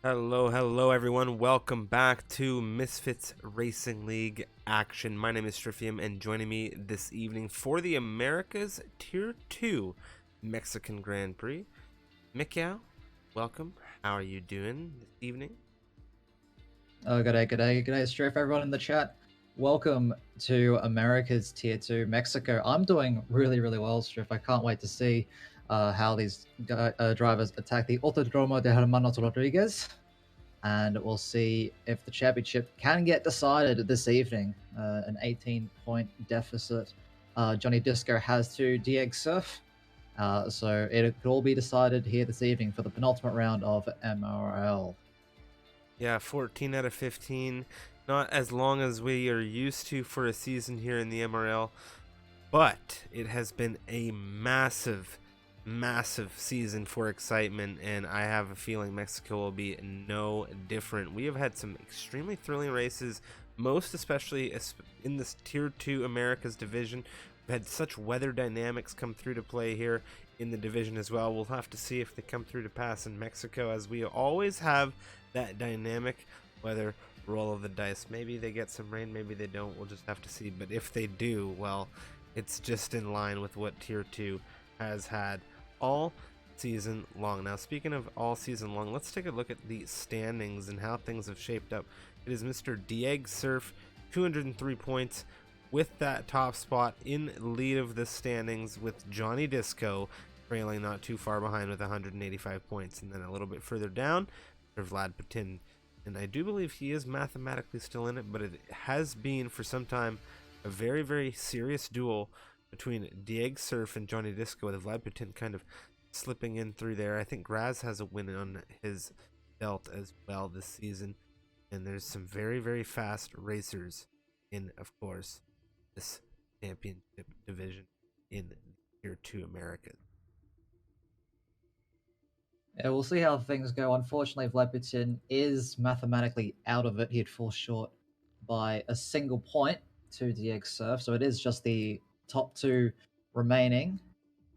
Hello everyone. Welcome back to Misfits Racing League action. My name is Strifium, and joining me this evening for the Americas Tier 2 Mexican Grand Prix, Mikhail, welcome. How are you doing this evening? Oh, good day, Strafe, everyone in the chat. Welcome to America's Tier 2 Mexico. I'm doing really well, Strafe. I can't wait to see how these drivers attack the Autodromo de Hermanos Rodriguez. And we'll see if the championship can get decided this evening. An 18-point deficit. Johnny Disco has to DX Surf. So it could all be decided here this evening for the penultimate round of MRL. Yeah, 14 out of 15. Not as long as we are used to for a season here in the MRL, but it has been a massive season for excitement, and I have a feeling Mexico will be no different. We have had some extremely thrilling races, most especially in this Tier 2 Americas division. We've had such weather dynamics come through to play here in the division as well. We'll have to see if they come through to pass in Mexico, as we always have that dynamic weather roll of the dice. Maybe they get some rain, maybe they don't. We'll just have to see. But if they do, well, it's just in line with what Tier 2 has had all season long. Now, speaking of all season long, let's take a look at the standings and how things have shaped up. It is Mr. Dieg Surf, 203 points, with that top spot in lead of the standings, with Johnny Disco trailing not too far behind with 185 points. And then a little bit further down, Vlad Putin. And I do believe he is mathematically still in it, but it has been for some time a very serious duel between Dieg Surf and Johnny Disco, with Vlad Putin kind of slipping in through there. I think Graz has a win on his belt as well this season, and there's some very fast racers in, of course, this championship division in Tier 2 America. Yeah, we'll see how things go. Unfortunately, Vlepitin is mathematically out of it. He'd fall short by a single point to DX Surf, so it is just the top two remaining.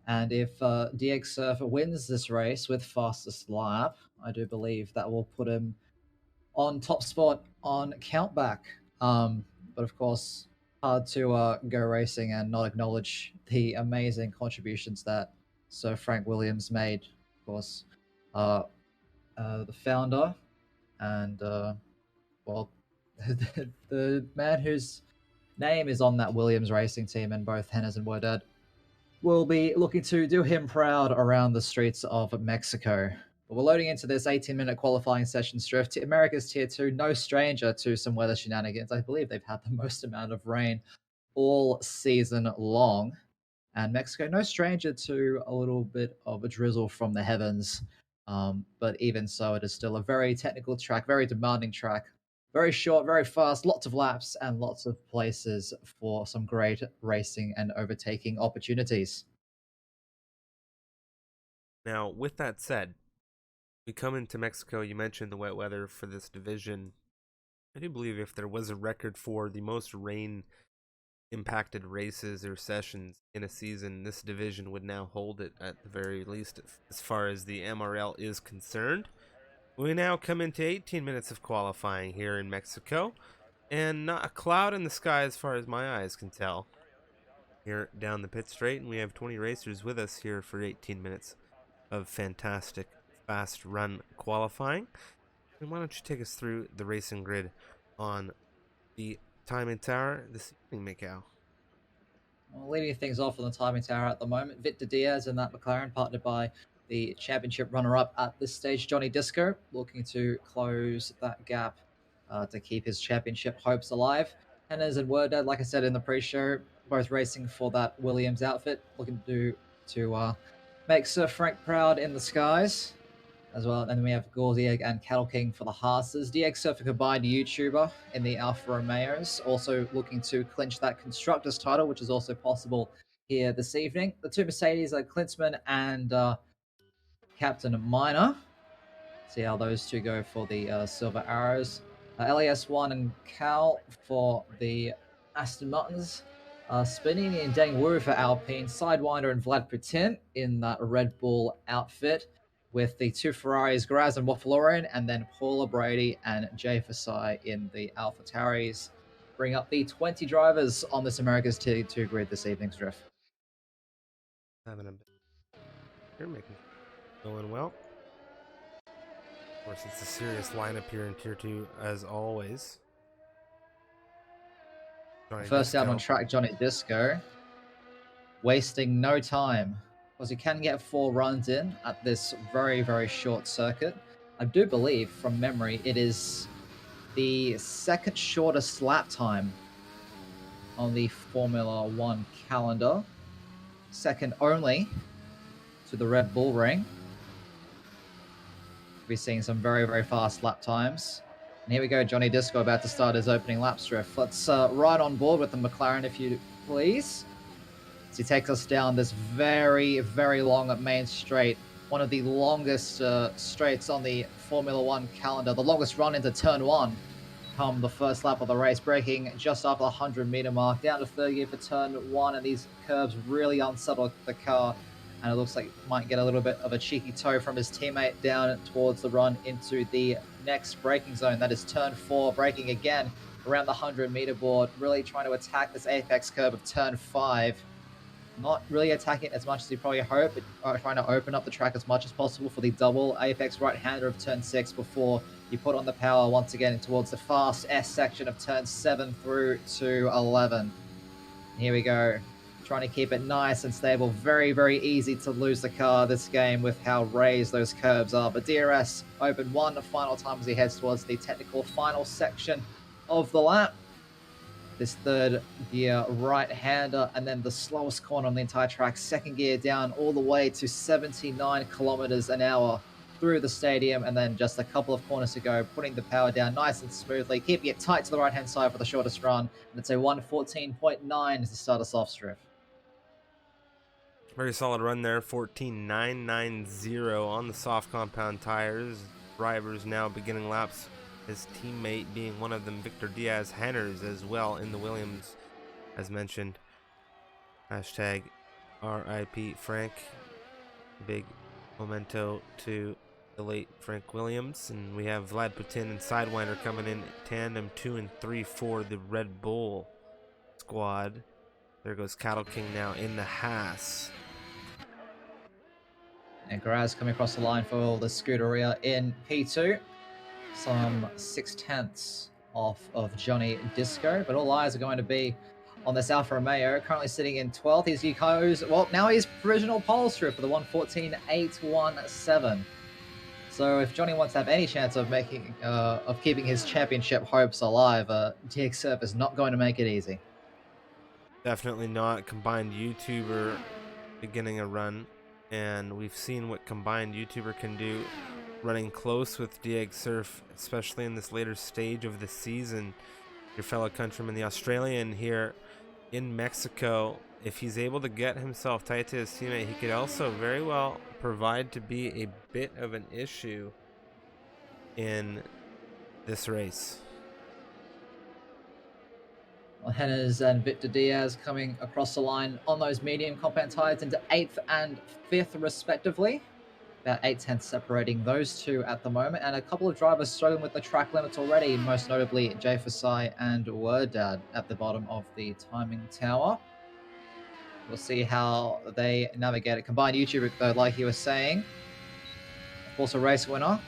And if DX Surf wins this race with fastest lap, I do believe that will put him on top spot on countback. But of course, hard to go racing and not acknowledge the amazing contributions that Sir Frank Williams made. Of course, uh, the founder, and well, the man whose name is on that Williams racing team in both Hennes and Wordad will be looking to do him proud around the streets of Mexico. But we're loading into this 18-minute qualifying session drift. America's Tier 2, no stranger to some weather shenanigans. I believe they've had the most amount of rain all season long. And Mexico, no stranger to a little bit of a drizzle from the heavens. But even so, it is still a very technical track, very demanding track. Very short, very fast, lots of laps, and lots of places for some great racing and overtaking opportunities. Now, with that said, we come into Mexico. You mentioned the wet weather for this division. I do believe if there was a record for the most rain impacted races or sessions in a season, this division would now hold it, at the very least, as far as the MRL is concerned. We now come into 18 minutes of qualifying here in Mexico, and not a cloud in the sky as far as my eyes can tell. Here down the pit straight, and we have 20 racers with us here for 18 minutes of fantastic fast run qualifying. And why don't you take us through the racing grid on the timing tower this evening, Mikhail? Well, leading things off on the timing tower at the moment, Victor Diaz and that McLaren, partnered by the championship runner-up at this stage, Johnny Disco, looking to close that gap to keep his championship hopes alive. Hennes and Wordad, like I said in the pre-show, both racing for that Williams outfit, looking to make Sir Frank proud in the skies as well. And then we have Gordieg and Cattle King for the Haas's. DX Surfer combined YouTuber in the Alfa Romeos, also looking to clinch that Constructors title, which is also possible here this evening. The two Mercedes are Klinsman and Captain Minor. See how those two go for the Silver Arrows. LAS1 and Cal for the Aston Martins. Spanini and Deng Wu for Alpine. Sidewinder and Vlad Putin in that Red Bull outfit, with the two Ferraris, Graz and Wafflorian, and then Paula Brady and Jay Fasai in the Alpha Tauris. Bring up the 20 drivers on this America's Tier 2 grid this evening's drift. Having a bit here, making going well. Of course, it's a serious lineup here in Tier 2 as always. First out on track, Johnny Disco, wasting no time because you can get 4 runs in at this very, very short circuit. I do believe, from memory, it is the second shortest lap time on the Formula One calendar, second only to the Red Bull Ring. We're seeing some very, very fast lap times. And here we go, Johnny Disco about to start his opening lap drift. Let's ride on board with the McLaren, if you please. As he takes us down this very, very long main straight, one of the longest straights on the Formula One calendar, the longest run into turn 1 come the first lap of the race, braking just after the 100-meter mark, down to third gear for turn 1, and these curbs really unsettle the car, and it looks like might get a little bit of a cheeky toe from his teammate down towards the run into the next braking zone. That is turn 4, braking again around the 100-meter board, really trying to attack this apex curve of turn 5. Not really attacking it as much as you probably hope, but trying to open up the track as much as possible for the double apex right-hander of turn 6 before you put on the power once again towards the fast S section of turn 7 through to 11. Here we go. Trying to keep it nice and stable. Very, very easy to lose the car this game with how raised those curves are. But DRS open one final time as he heads towards the technical final section of the lap. This third gear right-hander, and then the slowest corner on the entire track, second gear down all the way to 79 kilometers an hour through the stadium, and then just a couple of corners to go, putting the power down nice and smoothly, keeping it tight to the right-hand side for the shortest run. And it's a 1:14.9 to start us off, Striff. Very solid run there, 14.990 on the soft compound tires. Drivers now beginning laps. His teammate being one of them, Victor Diaz Henners, as well in the Williams, as mentioned. Hashtag RIP Frank. Big memento to the late Frank Williams. And we have Vlad Putin and Sidewinder coming in tandem 2 and 3 for the Red Bull squad. There goes Cattle King now in the Haas. And Graz coming across the line for the Scuderia in P2. Some 6/10 off of Johnny Disco, but all eyes are going to be on this Alfa Romeo, currently sitting in 12th. He's Yuko's, well, now he's provisional pole strip for the 1:14.817. So if Johnny wants to have any chance of keeping his championship hopes alive, DXF is not going to make it easy. Definitely not. Combined YouTuber beginning a run, and we've seen what combined YouTuber can do running close with DX Surf, especially in this later stage of the season. Your fellow countryman, the Australian here in Mexico, if he's able to get himself tight to his teammate, he could also very well provide to be a bit of an issue in this race. Well, Henners and Victor Diaz coming across the line on those medium compound tires into 8th and 5th respectively. About 8/10 separating those two at the moment, and a couple of drivers struggling with the track limits already, most notably Jay Fasai and Wordad at the bottom of the timing tower. We'll see how they navigate it. Combined YouTuber, though, like you were saying, of course, a race winner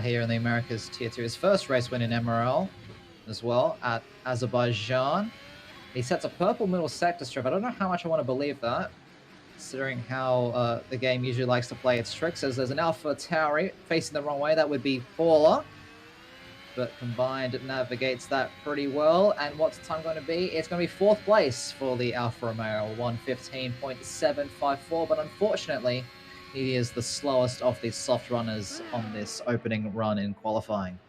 here in the Americas Tier 2. His first race win in MRL as well at Azerbaijan. He sets a purple middle sector strip. I don't know how much I want to believe that, considering how the game usually likes to play its tricks. As there's an Alpha Tauri facing the wrong way, that would be Paula. But combined navigates that pretty well. And what's the time going to be? It's going to be 4th place for the Alfa Romeo, 1:15.754. But unfortunately, he is the slowest of the soft runners on this opening run in qualifying.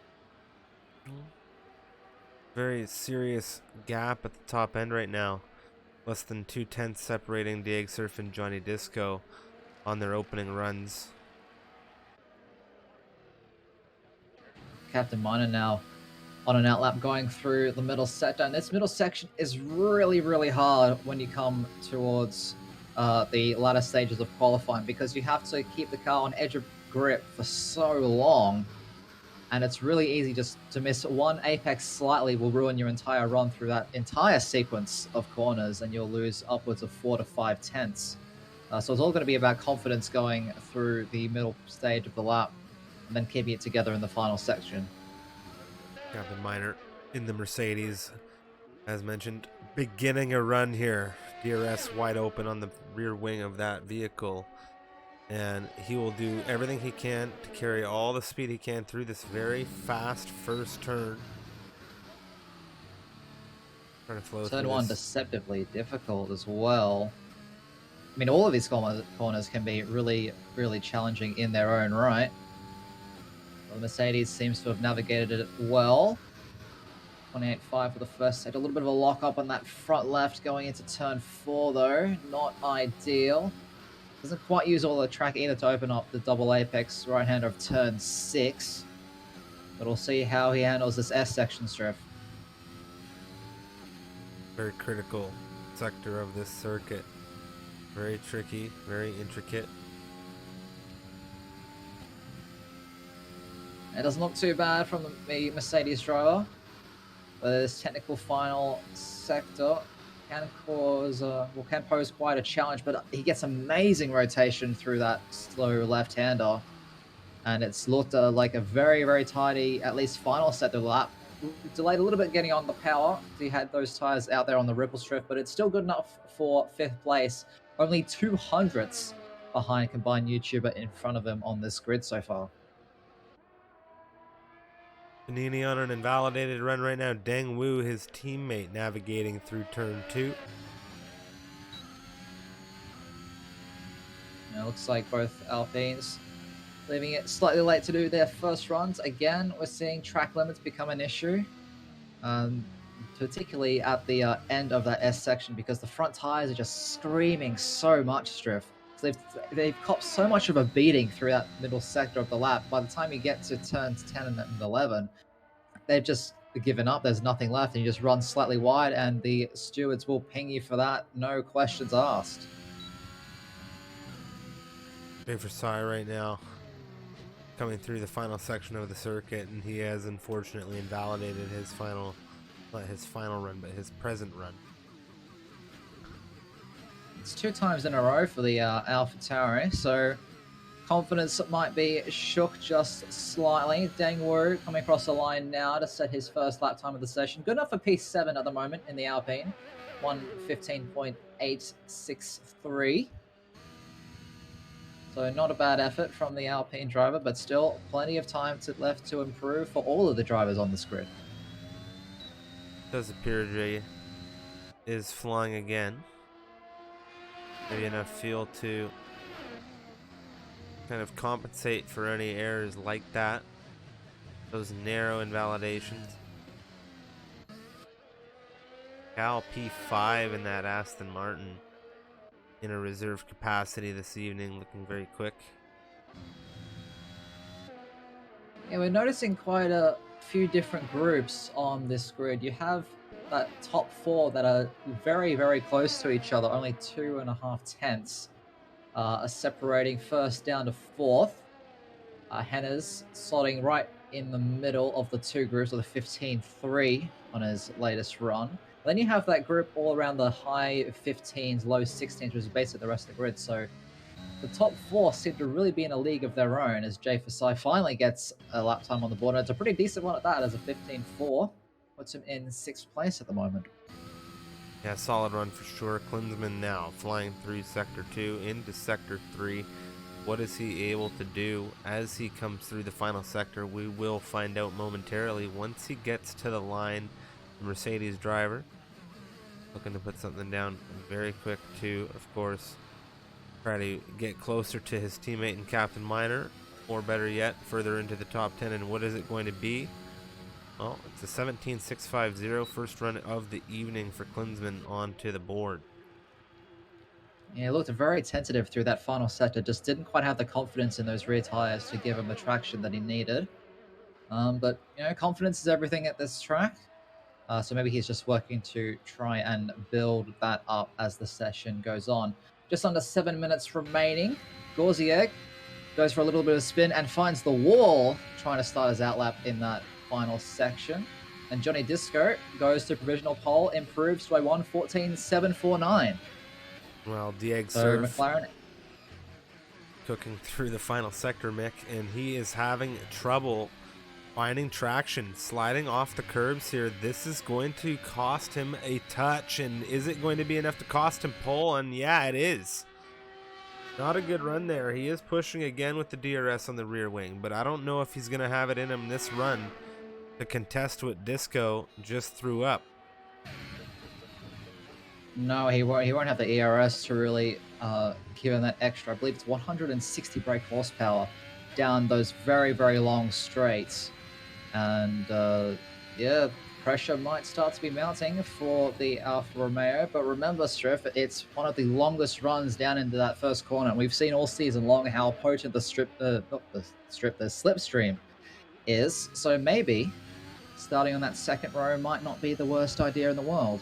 Very serious gap at the top end right now. Less than 2/10 separating DX Surf and Johnny Disco on their opening runs. Captain Miner now on an outlap going through the middle sector. And this middle section is really, really hard when you come towards the latter stages of qualifying, because you have to keep the car on edge of grip for so long, and it's really easy just to miss one apex slightly will ruin your entire run through that entire sequence of corners, and you'll lose upwards of 4 to 5 tenths. So it's all going to be about confidence going through the middle stage of the lap and then keeping it together in the final section. Captain Miner in the Mercedes, as mentioned, beginning a run here. DRS wide open on the rear wing of that vehicle. And he will do everything he can to carry all the speed he can through this very fast first turn. Trying to flow Turn through one this. deceptively difficult as well. I mean, all of these corners can be really, really challenging in their own right. Well, the Mercedes seems to have navigated it well. 28.5 for the first set. A little bit of a lock up on that front left going into turn 4, though. Not ideal. Doesn't quite use all the track either to open up the double apex right-hander of turn 6. But we'll see how he handles this S section drift. Very critical sector of this circuit. Very tricky, very intricate. It doesn't look too bad from the Mercedes driver. But this technical final sector can pose quite a challenge, but he gets amazing rotation through that slow left-hander. And it's looked like a very, very tidy, at least final set of the lap. Delayed a little bit getting on the power. He had those tires out there on the ripple strip, but it's still good enough for 5th place. Only 200ths behind combined YouTuber in front of him on this grid so far. Panini on an invalidated run right now. Deng Wu, his teammate, navigating through turn 2. It looks like both Alpines leaving it slightly late to do their first runs. Again, we're seeing track limits become an issue, particularly at the end of that S section, because the front tires are just screaming so much drift. So they've copped so much of a beating through that middle sector of the lap. By the time you get to turns 10 and 11, they've just given up. There's nothing left, and you just run slightly wide, and the stewards will ping you for that. No questions asked. Dave Versailles right now, coming through the final section of the circuit, and he has unfortunately invalidated his final, not his final run, but his present run. It's 2 times in a row for the AlphaTauri, so confidence might be shook just slightly. Deng Wu coming across the line now to set his first lap time of the session. Good enough for P7 at the moment in the Alpine. 1:15.863. So not a bad effort from the Alpine driver, but still plenty of time left to improve for all of the drivers on this grid. It does appear Jay is flying again. Maybe enough fuel to kind of compensate for any errors like that. Those narrow invalidations. Cal P5 in that Aston Martin in a reserve capacity this evening, looking very quick. Yeah, we're noticing quite a few different groups on this grid. You have that top 4 that are very, very close to each other, only 2.5 tenths separating first down to 4th. Henna's slotting right in the middle of the 2 groups with a 15.3 on his latest run. Then you have that group all around the high 15s, low 16s, which is basically the rest of the grid. So the top 4 seem to really be in a league of their own as Jay Fasai finally gets a lap time on the board. And it's a pretty decent one at that, as a 15.4. Puts him in 6th place at the moment. Yeah, solid run for sure. Klinsmann now flying through Sector 2 into Sector 3. What is he able to do as he comes through the final sector? We will find out momentarily once he gets to the line. The Mercedes driver looking to put something down very quick to, of course, try to get closer to his teammate and Captain Miner, or better yet, further into the top 10. And what is it going to be? Well, it's a 17.650 first run of the evening for Klinsmann onto the board. Yeah, he looked very tentative through that final sector. Just didn't quite have the confidence in those rear tires to give him the traction that he needed. But, confidence is everything at this track. So maybe he's just working to try and build that up as the session goes on. Just under 7 minutes remaining. Gorzieg goes for a little bit of spin and finds the wall, trying to start his outlap in that final section. And Johnny Disco goes to provisional pole, improves to a 1:14.749. Well, Dieg So Surf McLaren, cooking through the final sector, Mick, and he is having trouble finding traction, sliding off the curbs here. This is going to cost him a touch, and is it going to be enough to cost him pole? And yeah, it is. Not a good run there. He is pushing again with the DRS on the rear wing, but I don't know if he's going to have it in him this run to contest what Disco just threw up. no, he won't have the ERS to really give him that extra. I believe it's 160 brake horsepower down those very, very long straights. And yeah, pressure might start to be mounting for the Alfa Romeo. But remember, Striff, it's one of the longest runs down into that first corner. And we've seen all season long how potent the slipstream is. So maybe starting on that second row might not be the worst idea in the world.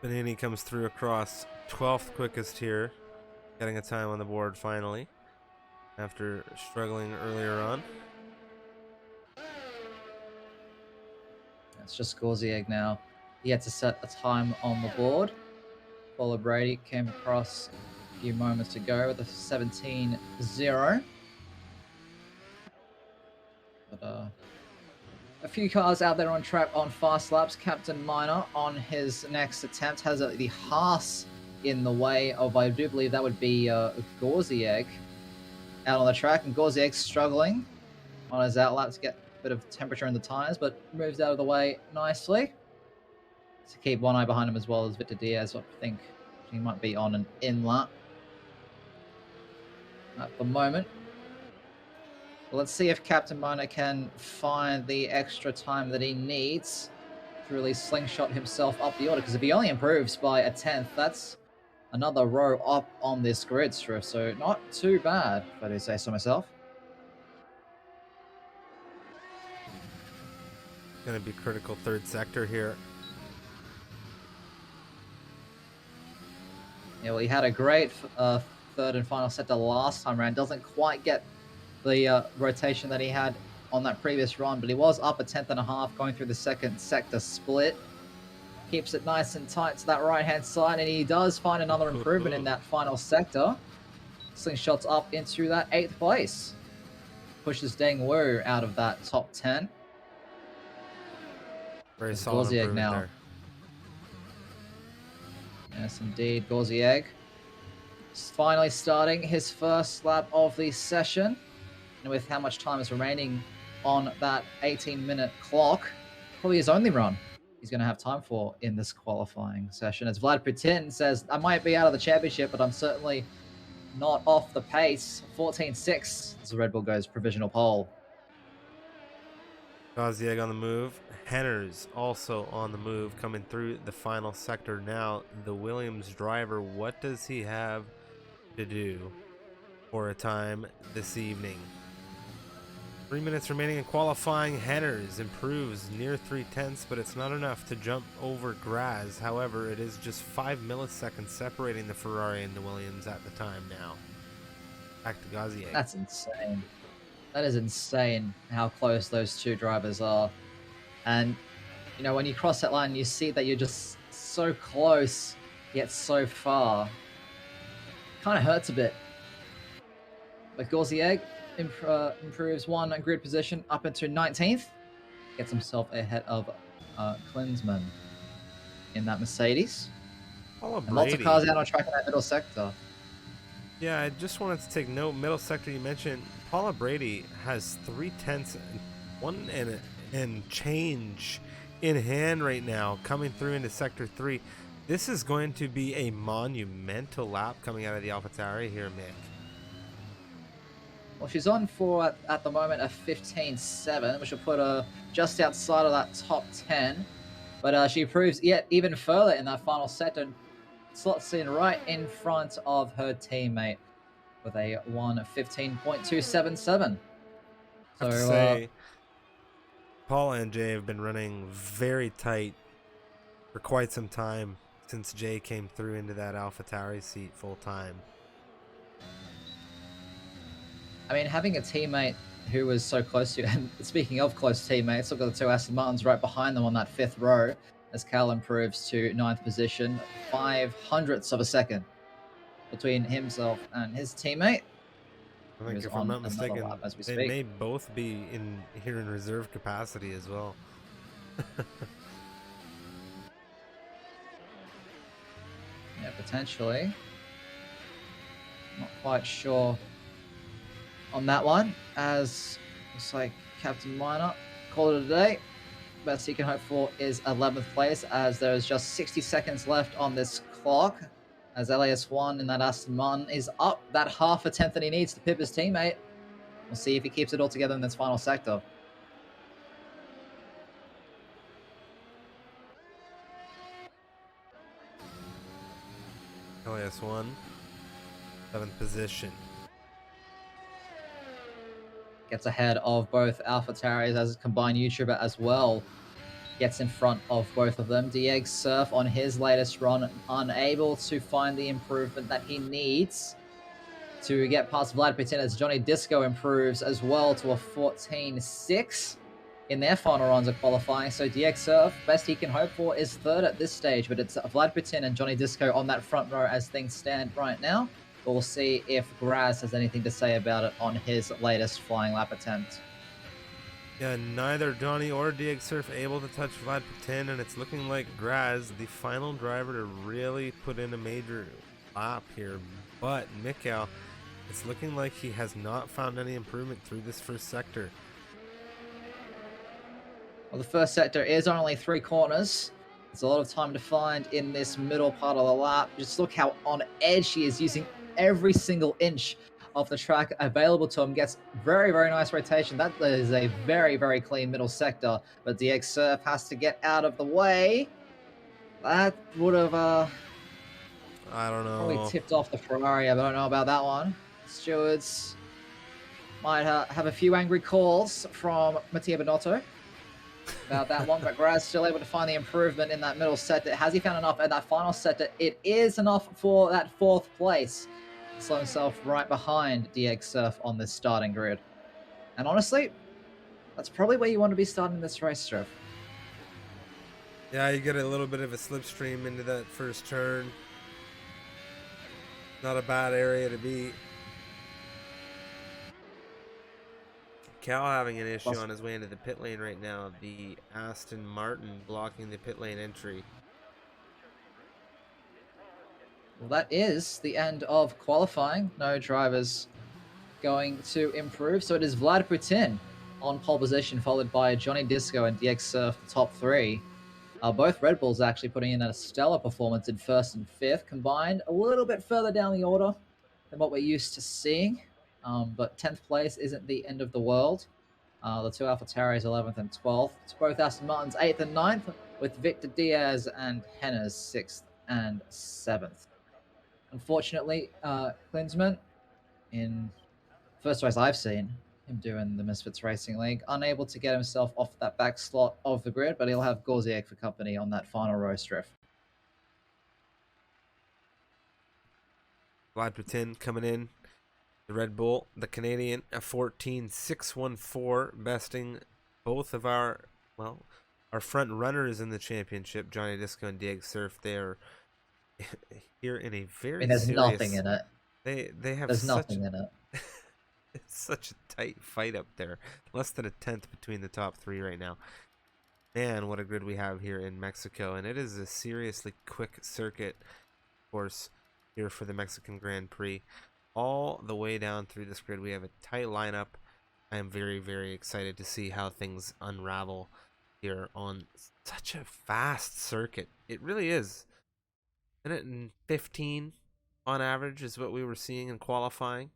Benini comes through across 12th quickest here, getting a time on the board finally after struggling earlier on. It's just Gorzieg now. He had to set a time on the board. Paula Brady came across a few moments ago with a 17.0. But a few cars out there on track on fast laps. Captain Minor on his next attempt has the Haas in the way of, I do believe that would be Gorzieg out on the track. And Gorzieg struggling on his outlap to get bit of temperature in the tires, but moves out of the way nicely. To keep one eye behind him as well as Victor Diaz. I think he might be on an in lap at the moment. Well, let's see if Captain Minor can find the extra time that he needs to really slingshot himself up the order. Because if he only improves by a 10th, that's another row up on this grid, Striff. So not too bad, if I do say so myself. Going to be critical third sector here. Yeah, well, he had a great third and final sector last time around. Doesn't quite get the rotation that he had on that previous run, but he was up a 10th and a half going through the second sector split. Keeps it nice and tight to that right-hand side, and he does find another improvement in that final sector. Slingshots up into that 8th place. Pushes Deng Wu out of that top 10. Very solid improvement now. there. Yes, indeed, Gorzieg. Finally starting his first lap of the session. And with how much time is remaining on that 18-minute clock, probably his only run he's going to have time for in this qualifying session. As Vlad Putin says, I might be out of the championship, but I'm certainly not off the pace. 14.6 as the Red Bull goes provisional pole. Gorzieg on the move. Henner's also on the move, coming through the final sector now. The Williams driver, what does he have to do for a time this evening? 3 minutes remaining in qualifying. Henner's improves near 3/10, but it's not enough to jump over Graz. However, it is just 5 milliseconds separating the Ferrari and the Williams at the time now. Back to Gorzieg. That's insane. That is insane how close those two drivers are. And, you know, when you cross that line, you see that you're just so close, yet so far. Kind of hurts a bit. But Gorzieg improves one grid position up into 19th. Gets himself ahead of Klinsmann in that Mercedes. And lots of cars out on track in that middle sector. Yeah, I just wanted to take note. Middle sector, you mentioned Paula Brady has 3/10 and change in hand right now, coming through into sector 3. This is going to be a monumental lap coming out of the AlphaTauri here, Mick. Well, she's on for at the moment a 15.7, which will put her just outside of that top 10. But she improves yet even further in that final sector. Slots in right in front of her teammate with a 1:15.277. I have to say, Paula and Jay have been running very tight for quite some time. since Jay came through into that AlphaTauri seat full time. I mean, having a teammate who was so close to you, and speaking of close teammates, look at the two Aston Martins right behind them on that 5th row as Cal improves to 9th position, 500ths of a second between himself and his teammate, I think who's if I'm on not another lap mistaken, as we they speak. may both be in here in reserve capacity as well. Yeah, potentially. Not quite sure on that one, as looks like Captain Minor called it a day. Best he can hope for is 11th place, as there's just 60 seconds left on this clock. As LAS1 in that Aston Martin is up that half a tenth that he needs to pip his teammate. We'll see if he keeps it all together in this final sector. LAS1, 7th position. Gets ahead of both AlphaTauris as a combined YouTuber as well. Gets in front of both of them. Diego Surf on his latest run, unable to find the improvement that he needs to get past Vlad Putin, as Johnny Disco improves as well to a 14.6 in their final runs of qualifying. So DX Surf, best he can hope for is 3rd at this stage, but it's Vlad Putin and Johnny Disco on that front row as things stand right now. But we'll see if Graz has anything to say about it on his latest flying lap attempt. Yeah, neither Johnny or DX Surf able to touch Vlad Putin, and it's looking like Graz, the final driver to really put in a major lap here. But Mikhail, it's looking like he has not found any improvement through this first sector. Well, the first sector is only 3 corners. There's a lot of time to find in this middle part of the lap. Just look how on edge he is, using every single inch of the track available to him. Gets very, very nice rotation. That is a very, very clean middle sector. But DX Surf has to get out of the way. That would have I don't probably know. tipped off the Ferrari. I don't know about that one. Stewards might have a few angry calls from Mattia Binotto about that one, but Graz still able to find the improvement in that middle sector. Has he found enough in that final sector? It is enough for that 4th place. Slow himself right behind DX Surf on this starting grid. And honestly, that's probably where you want to be starting this race, Trev. Yeah, you get a little bit of a slipstream into that first turn. Not a bad area to be. Cal having an issue on his way into the pit lane right now. The Aston Martin blocking the pit lane entry. Well, that is the end of qualifying. No drivers going to improve. So it is Vlad Putin on pole position, followed by Johnny Disco and DX Surf, the top 3. Both Red Bulls actually putting in a stellar performance in 1st and 5th, combined a little bit further down the order than what we're used to seeing. But 10th place isn't the end of the world. The two AlphaTauris 11th and 12th. It's both Aston Martins 8th and 9th, with Victor Diaz and Henna's 6th and 7th. Unfortunately, Klinsmann, in first race I've seen him do in the Misfits Racing League, unable to get himself off that back slot of the grid, but he'll have Gorziak for company on that final row striff. Vlad Putin coming in. The Red Bull, the Canadian, a 14.614, besting both of our front runners in the championship, Johnny Disco and Diego Surf. They are here in a very there's serious... nothing in it. They have There's nothing in it. It's such a tight fight up there. Less than a tenth between the top 3 right now. Man, what a grid we have here in Mexico. And it is a seriously quick circuit course here for the Mexican Grand Prix. All the way down through this grid, we have a tight lineup. I am very, very excited to see how things unravel here on such a fast circuit. It really is. Minute and 15 on average is what we were seeing in qualifying.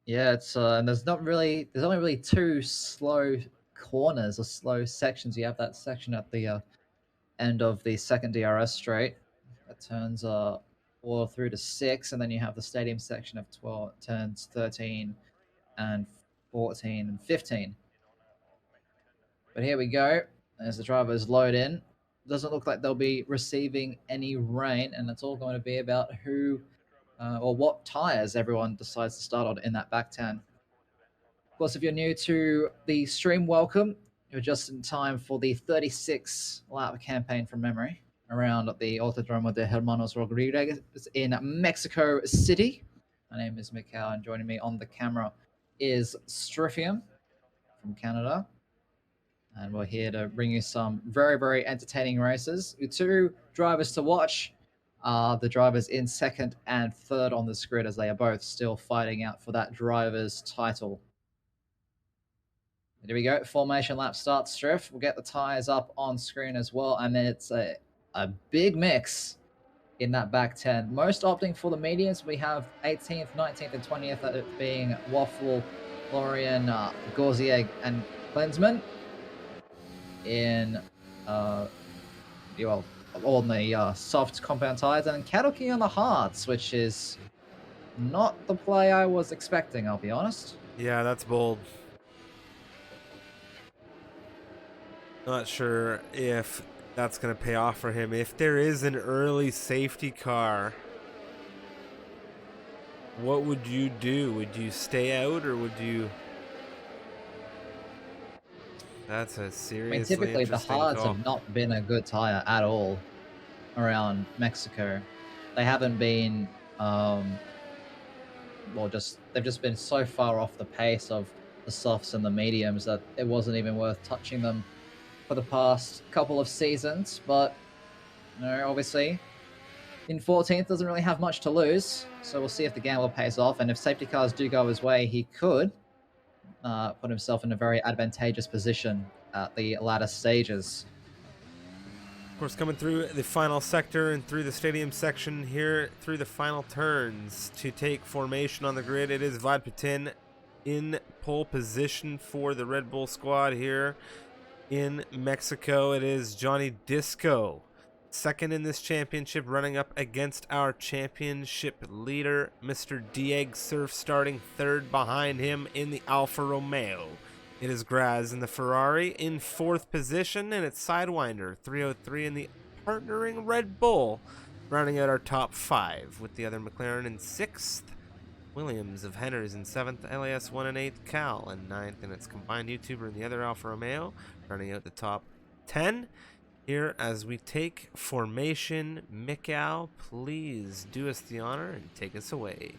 Yeah, it's and there's only really 2 slow corners or slow sections. You have that section at the end of the second DRS straight that turns 4 through to 6, and then you have the stadium section of 12 turns 13 and 14 and 15. But here we go as the drivers load in. doesn't look like they'll be receiving any rain, and it's all going to be about who or what tires everyone decides to start on in that back 10. Of course, if you're new to the stream, welcome. You're just in time for the 36 lap campaign from memory around the Autodromo de Hermanos Rodriguez in Mexico City. My name is Mikhail, and joining me on the camera is Stryfium from Canada. And we're here to bring you some very, very entertaining races. The two drivers to watch are the drivers in second and third on this grid, as they are both still fighting out for that driver's title. There we go. Formation lap starts, Striff. We'll get the tires up on screen as well. And then it's a big mix in that back 10. Most opting for the mediums. We have 18th, 19th, and 20th being Waffle, Florian, Gauzier, and Klinsmann. In on the soft compound tires, and Kadoki on the hards, which is not the play I was expecting, I'll be honest. Yeah, that's bold. Not sure if that's going to pay off for him. If there is an early safety car, what would you do? Would you stay out, or would you... That's a seriously typically the hards call. have not been a good tire at all around Mexico. They haven't been they've just been so far off the pace of the softs and the mediums that it wasn't even worth touching them for the past couple of seasons. But obviously in 14th doesn't really have much to lose, so we'll see if the gamble pays off, and if safety cars do go his way, he could put himself in a very advantageous position at the latter stages. Of course, coming through the final sector and through the stadium section here, through the final turns to take formation on the grid, it is Vlad Putin in pole position for the Red Bull squad here in Mexico. It is Johnny Disco second in this championship, running up against our championship leader, Mr. Diego Surf, starting third behind him in the Alfa Romeo. It is Graz in the Ferrari in fourth position, and it's Sidewinder 303 in the partnering Red Bull, rounding out our top five, with the other McLaren in sixth, Williams of Henners in seventh, LAS 1 and 8th, Cal in ninth, and its combined YouTuber in the other Alfa Romeo, rounding out the top 10. Here, as we take formation, Mikhail, please do us the honor and take us away.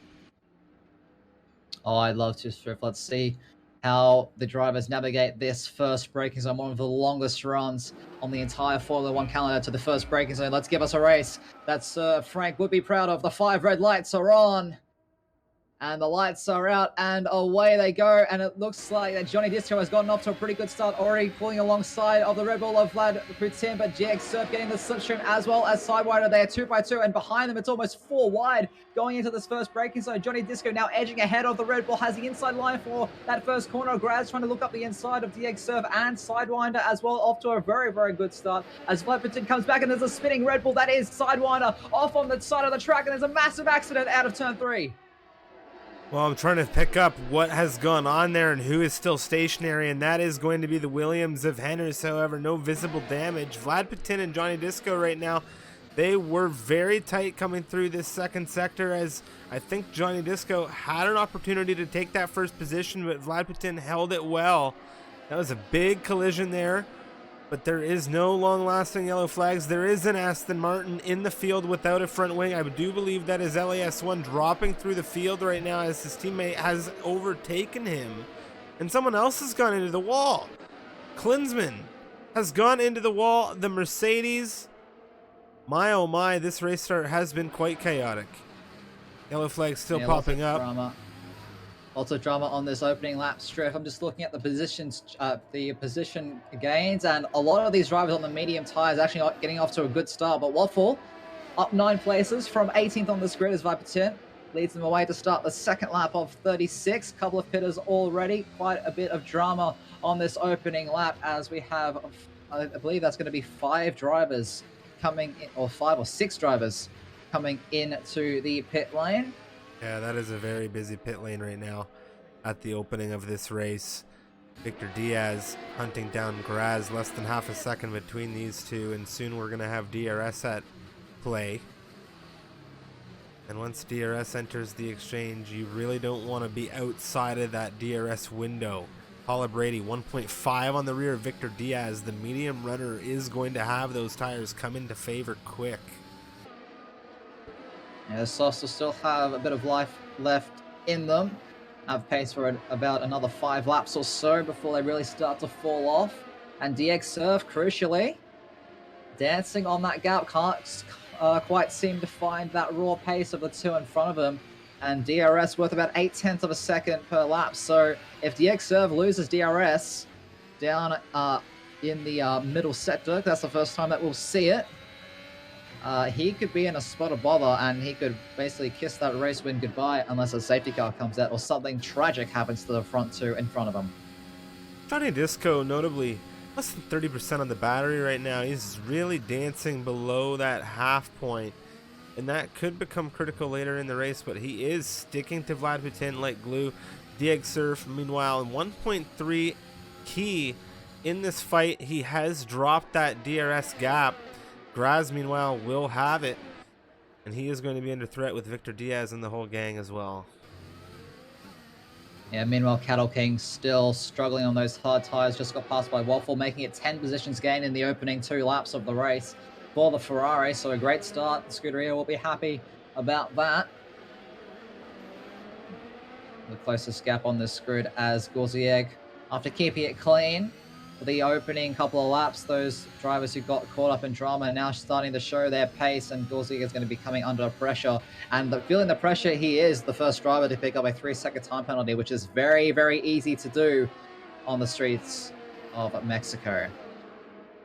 Oh, I'd love to, Striff. Let's see how the drivers navigate this first braking zone, one of the longest runs on the entire Formula One calendar to the first braking zone. Let's give us a race that Frank would be proud of. The 5 red lights are on. And the lights are out, and away they go. And it looks like that Johnny Disco has gotten off to a pretty good start already, pulling alongside of the Red Bull of Vlad Putin, but GX Surf getting the slipstream as well as Sidewinder. They are 2 by 2, and behind them it's almost 4 wide going into this first braking zone. Johnny Disco now edging ahead of the Red Bull, has the inside line for that first corner. Graz trying to look up the inside of DX Surf and Sidewinder as well, off to a very, very good start as Vlad Putin comes back, and there's a spinning Red Bull. That is Sidewinder off on the side of the track, and there's a massive accident out of turn 3. Well, I'm trying to pick up what has gone on there and who is still stationary, and that is going to be the Williams of Henners. However, no visible damage. Vlad Putin and Johnny Disco right now, they were very tight coming through this second sector, as I think Johnny Disco had an opportunity to take that first position, but Vlad Putin held it well. That was a big collision there, but there is no long-lasting yellow flags. There is an Aston Martin in the field without a front wing. I do believe that is LAS1 dropping through the field right now as his teammate has overtaken him. And someone else has gone into the wall. Klinsmann has gone into the wall. The Mercedes. My oh my, this race start has been quite chaotic. Yellow flags still popping up. Drama. Lots of drama on this opening lap, Striff. I'm just looking at the positions, the position gains, and a lot of these drivers on the medium tires actually getting off to a good start. But Waffle up 9 places from 18th on this grid as Viper leads them away to start the second lap of 36. Couple of pitters already. Quite a bit of drama on this opening lap, as we have, I believe that's going to be 5 drivers coming in, or 5 or 6 drivers coming into the pit lane. Yeah, that is a very busy pit lane right now at the opening of this race. Victor Diaz hunting down Graz, less than half a second between these two, and soon we're going to have DRS at play. And once DRS enters the exchange, you really don't want to be outside of that DRS window. Paula Brady, 1.5 on the rear of Victor Diaz. The medium runner is going to have those tires come into favor quick. Yeah, the softs will still have a bit of life left in them. Have pace for about another 5 laps or so before they really start to fall off. And DX Surf, crucially, dancing on that gap, can't quite seem to find that raw pace of the two in front of him. And DRS worth about 0.8 of a second per lap. So if DX Surf loses DRS down in the middle sector, that's the first time that we'll see it. He could be in a spot of bother, and he could basically kiss that race win goodbye unless a safety car comes out or something tragic happens to the front two in front of him. Johnny Disco, notably, less than 30% on the battery right now. He's really dancing below that half point, and that could become critical later in the race, but he is sticking to Vlad Putin like glue. Dieg Surf, meanwhile, 1.3 key in this fight. He has dropped that DRS gap. Graz, meanwhile, will have it, and he is going to be under threat with Victor Diaz and the whole gang as well. Yeah, meanwhile, Cattle King still struggling on those hard tires, just got passed by Waffle, making it 10 positions gain in the opening 2 laps of the race for the Ferrari, so a great start. The Scuderia will be happy about that. The closest gap on this grid as Gorzieg, after keeping it clean, the opening couple of laps, those drivers who got caught up in drama are now starting to show their pace, and Gorzieg is going to be coming under pressure. And feeling the pressure, he is the first driver to pick up a 3-second time penalty, which is very, very easy to do on the streets of Mexico.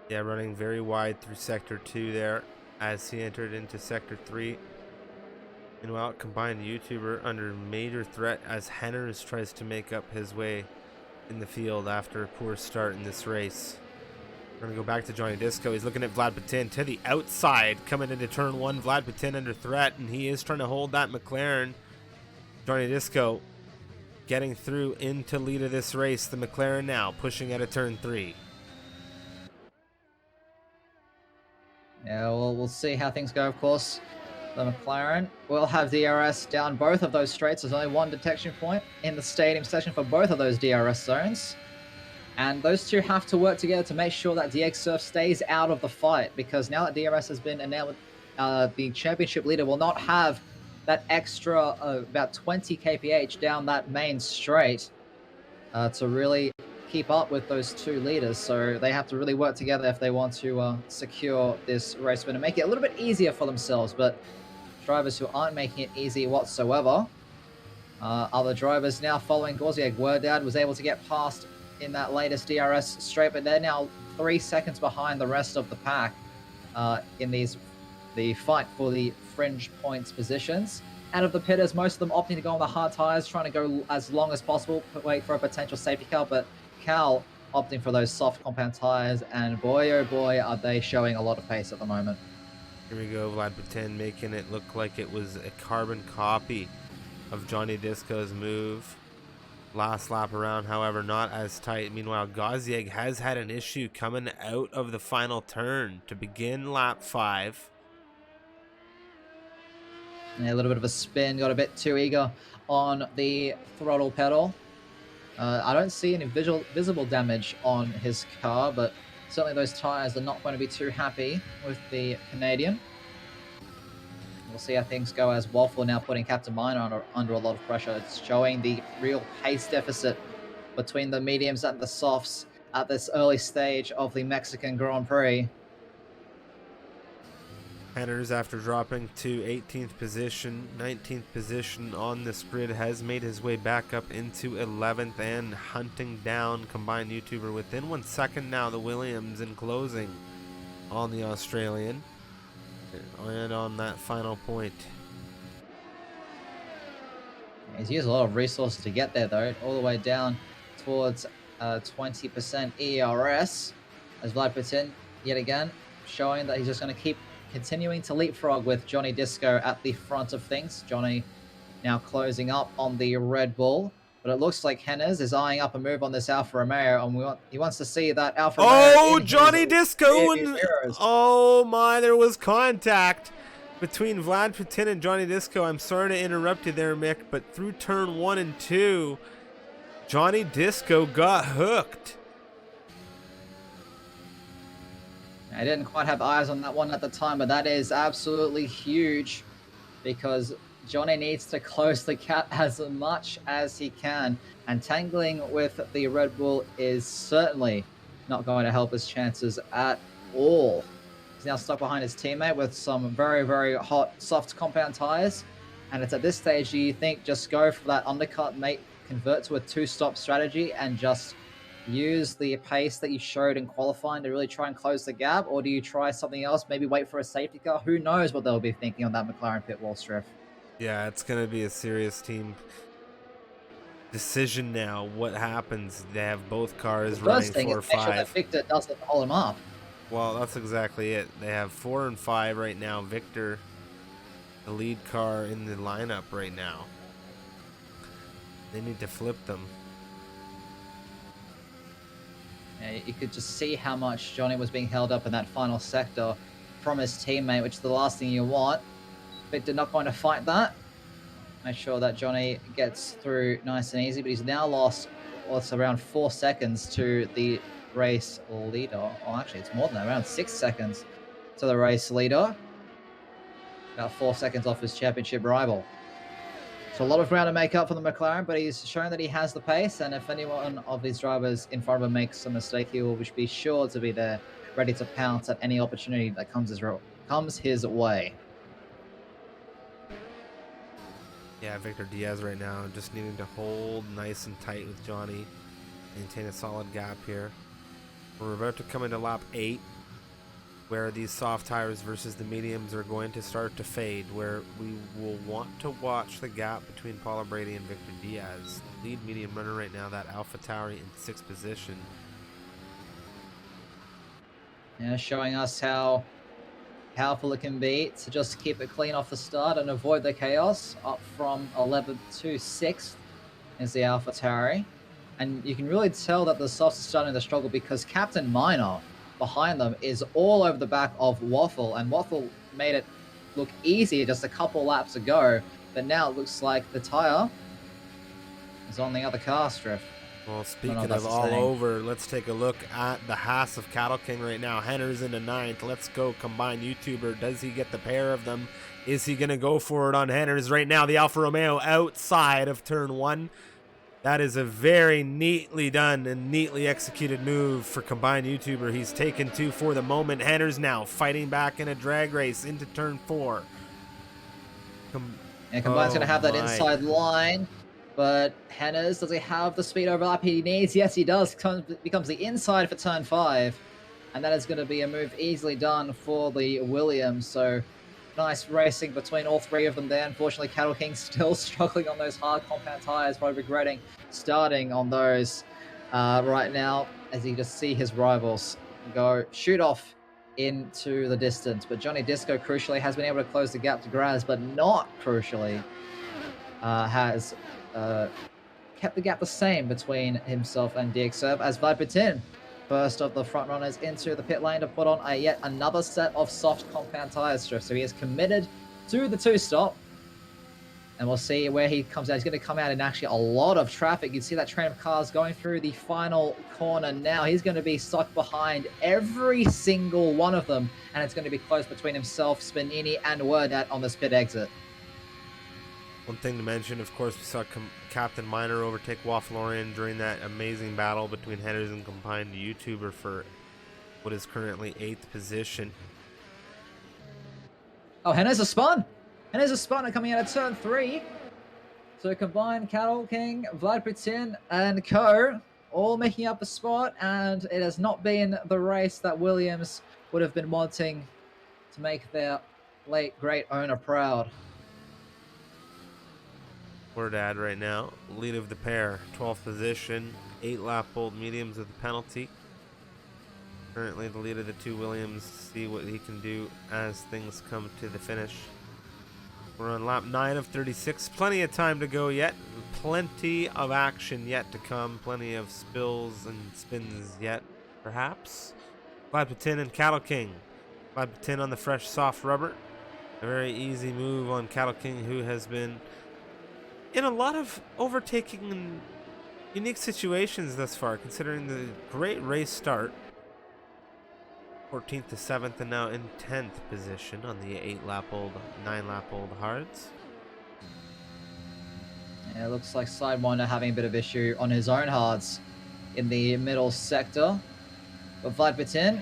Yeah, running very wide through Sector 2 there as he entered into Sector 3. Meanwhile, combined YouTuber under major threat as Henners tries to make up his way in the field after a poor start in this race. We're going to go back to Johnny Disco. He's looking at Vlad Putin to the outside, coming into turn 1. Vlad Putin under threat, and he is trying to hold that McLaren. Johnny Disco getting through into lead of this race. The McLaren now pushing out of turn 3. Yeah, well, we'll see how things go, of course. The McLaren will have DRS down both of those straights. There's only one detection point in the stadium section for both of those DRS zones. And those two have to work together to make sure that DX Surf stays out of the fight, because now that DRS has been announced, the championship leader will not have that extra about 20 kph down that main straight to really keep up with those two leaders. So they have to really work together if they want to secure this race win and make it a little bit easier for themselves. But drivers who aren't making it easy whatsoever, other drivers now following Gorzieg. Wordad was able to get past in that latest DRS straight, but they're now 3 seconds behind the rest of the pack in the fight for the fringe points positions. Out of the pitters, most of them opting to go on the hard tires, trying to go as long as possible, wait for a potential safety car, but Cal opting for those soft compound tires, and boy oh boy are they showing a lot of pace at the moment. Here we go, Vlad Putin making it look like it was a carbon copy of Johnny Disco's move. Last lap around, however, not as tight. Meanwhile, Gorzieg has had an issue coming out of the final turn to begin lap 5. Yeah, a little bit of a spin, got a bit too eager on the throttle pedal. I don't see any visible damage on his car, but certainly those tires are not going to be too happy with the Canadian. We'll see how things go as Waffle now putting Captain Minor under a lot of pressure. It's showing the real pace deficit between the mediums and the softs at this early stage of the Mexican Grand Prix. Henners, after dropping to 18th position, 19th position on this grid, has made his way back up into 11th and hunting down combined YouTuber within 1 second now. The Williams in closing on the Australian and on that final point. He's used a lot of resources to get there, though, all the way down towards 20% ERS as Vlad Putin yet again showing that he's just going to keep continuing to leapfrog with Johnny Disco at the front of things. Johnny now closing up on the Red Bull, But it looks like Hennes is eyeing up a move on this Alfa Romeo, and he wants to see that Alfa Romeo Oh, in Johnny his Disco! rearview And mirrors. oh my, there was contact between Vlad Putin and Johnny Disco. I'm sorry to interrupt you there, Mick, but through turn 1 and 2, Johnny Disco got hooked. I didn't quite have eyes on that one at the time, but that is absolutely huge because Johnny needs to close the gap as much as he can, and tangling with the Red Bull is certainly not going to help his chances at all. He's now stuck behind his teammate with some very, very hot, soft compound tires. And it's at this stage, do you think just go for that undercut, mate, convert to a two-stop strategy and just use the pace that you showed in qualifying to really try and close the gap? Or do you try something else, maybe wait for a safety car? Who knows what they'll be thinking on that McLaren pit wall, Striff. Yeah, it's going to be a serious team decision now. What happens? They have both cars running 4 or 5. Make sure that Victor doesn't hold him up. Well, that's exactly it. They have 4 and 5 right now. Victor, the lead car in the lineup right now. They need to flip them. Yeah, you could just see how much Johnny was being held up in that final sector from his teammate, which is the last thing you want. Victor not going to fight that. Make sure that Johnny gets through nice and easy, but he's now lost what's around 4 seconds to the race leader. Oh, actually, it's more than that, around 6 seconds to the race leader. About 4 seconds off his championship rival. So a lot of ground to make up for the McLaren, but he's shown that he has the pace, and if anyone of his drivers in front of him makes a mistake, he will be sure to be there, ready to pounce at any opportunity that comes his way. Yeah, Victor Diaz right now just needing to hold nice and tight with Johnny, maintain a solid gap here. We're about to come into lap 8, where these soft tires versus the mediums are going to start to fade, where we will want to watch the gap between Paula Brady and Victor Diaz. Lead medium runner right now, that AlphaTauri in 6th position. Yeah, showing us how powerful it can be to just keep it clean off the start and avoid the chaos. Up from 11th to 6th is the AlphaTauri. And you can really tell that the softs are starting to struggle because Captain Minor behind them is all over the back of Waffle, and Waffle made it look easy just a couple laps ago, but now it looks like the tire is on the other car, Striff. Well, speaking of all over, let's take a look at the Haas of Cattle King right now. Henner's into 9th. Let's go, combined YouTuber. Does he get the pair of them? Is he going to go for it on Henner's right now? The Alfa Romeo outside of turn 1. That is a very neatly done and neatly executed move for combined YouTuber. He's taken 2 for the moment. Henner's now fighting back in a drag race into turn 4. And Combine's going to have that inside line. But Hennes, does he have the speed overlap he needs? Yes, he does. Becomes the inside for turn 5. And that is going to be a move easily done for the Williams. So nice racing between all 3 of them there. Unfortunately, Cattle King still struggling on those hard compound tires, probably regretting starting on those right now, as you just see his rivals shoot off into the distance. But Johnny Disco, crucially, has been able to close the gap to Graz, but not crucially has kept the gap the same between himself and DXerve as Vlad Putin, first of the front runners into the pit lane to put on yet another set of soft compound tires. So he is committed to the 2-stop, and we'll see where he comes out. He's going to come out in actually a lot of traffic. You see that train of cars going through the final corner now. He's going to be stuck behind every single one of them, and it's going to be close between himself, Spinini, and Werdat on this pit exit. One thing to mention, of course, we saw Captain Minor overtake Wafflorian during that amazing battle between Headers and combined YouTuber for what is currently 8th position. Oh, Hennes a spun! Hennes a spun coming out of turn 3. So combined Cattle King, Vlad Putin, and co. all making up a spot, and it has not been the race that Williams would have been wanting to make their late great owner proud. Wordad right now, lead of the pair, 12th position, 8-lap old mediums with a penalty. Currently the lead of the 2 Williams, see what he can do as things come to the finish. We're on lap 9 of 36. Plenty of time to go yet. Plenty of action yet to come. Plenty of spills and spins yet, perhaps. Glad Patin and Cattle King. Glad Patin on the fresh, soft rubber. A very easy move on Cattle King, who has been in a lot of overtaking and unique situations thus far, considering the great race start. 14th to 7th, and now in 10th position on the 9-lap-old hards. Yeah, it looks like Sidewinder having a bit of issue on his own hards in the middle sector. But Vlad Patin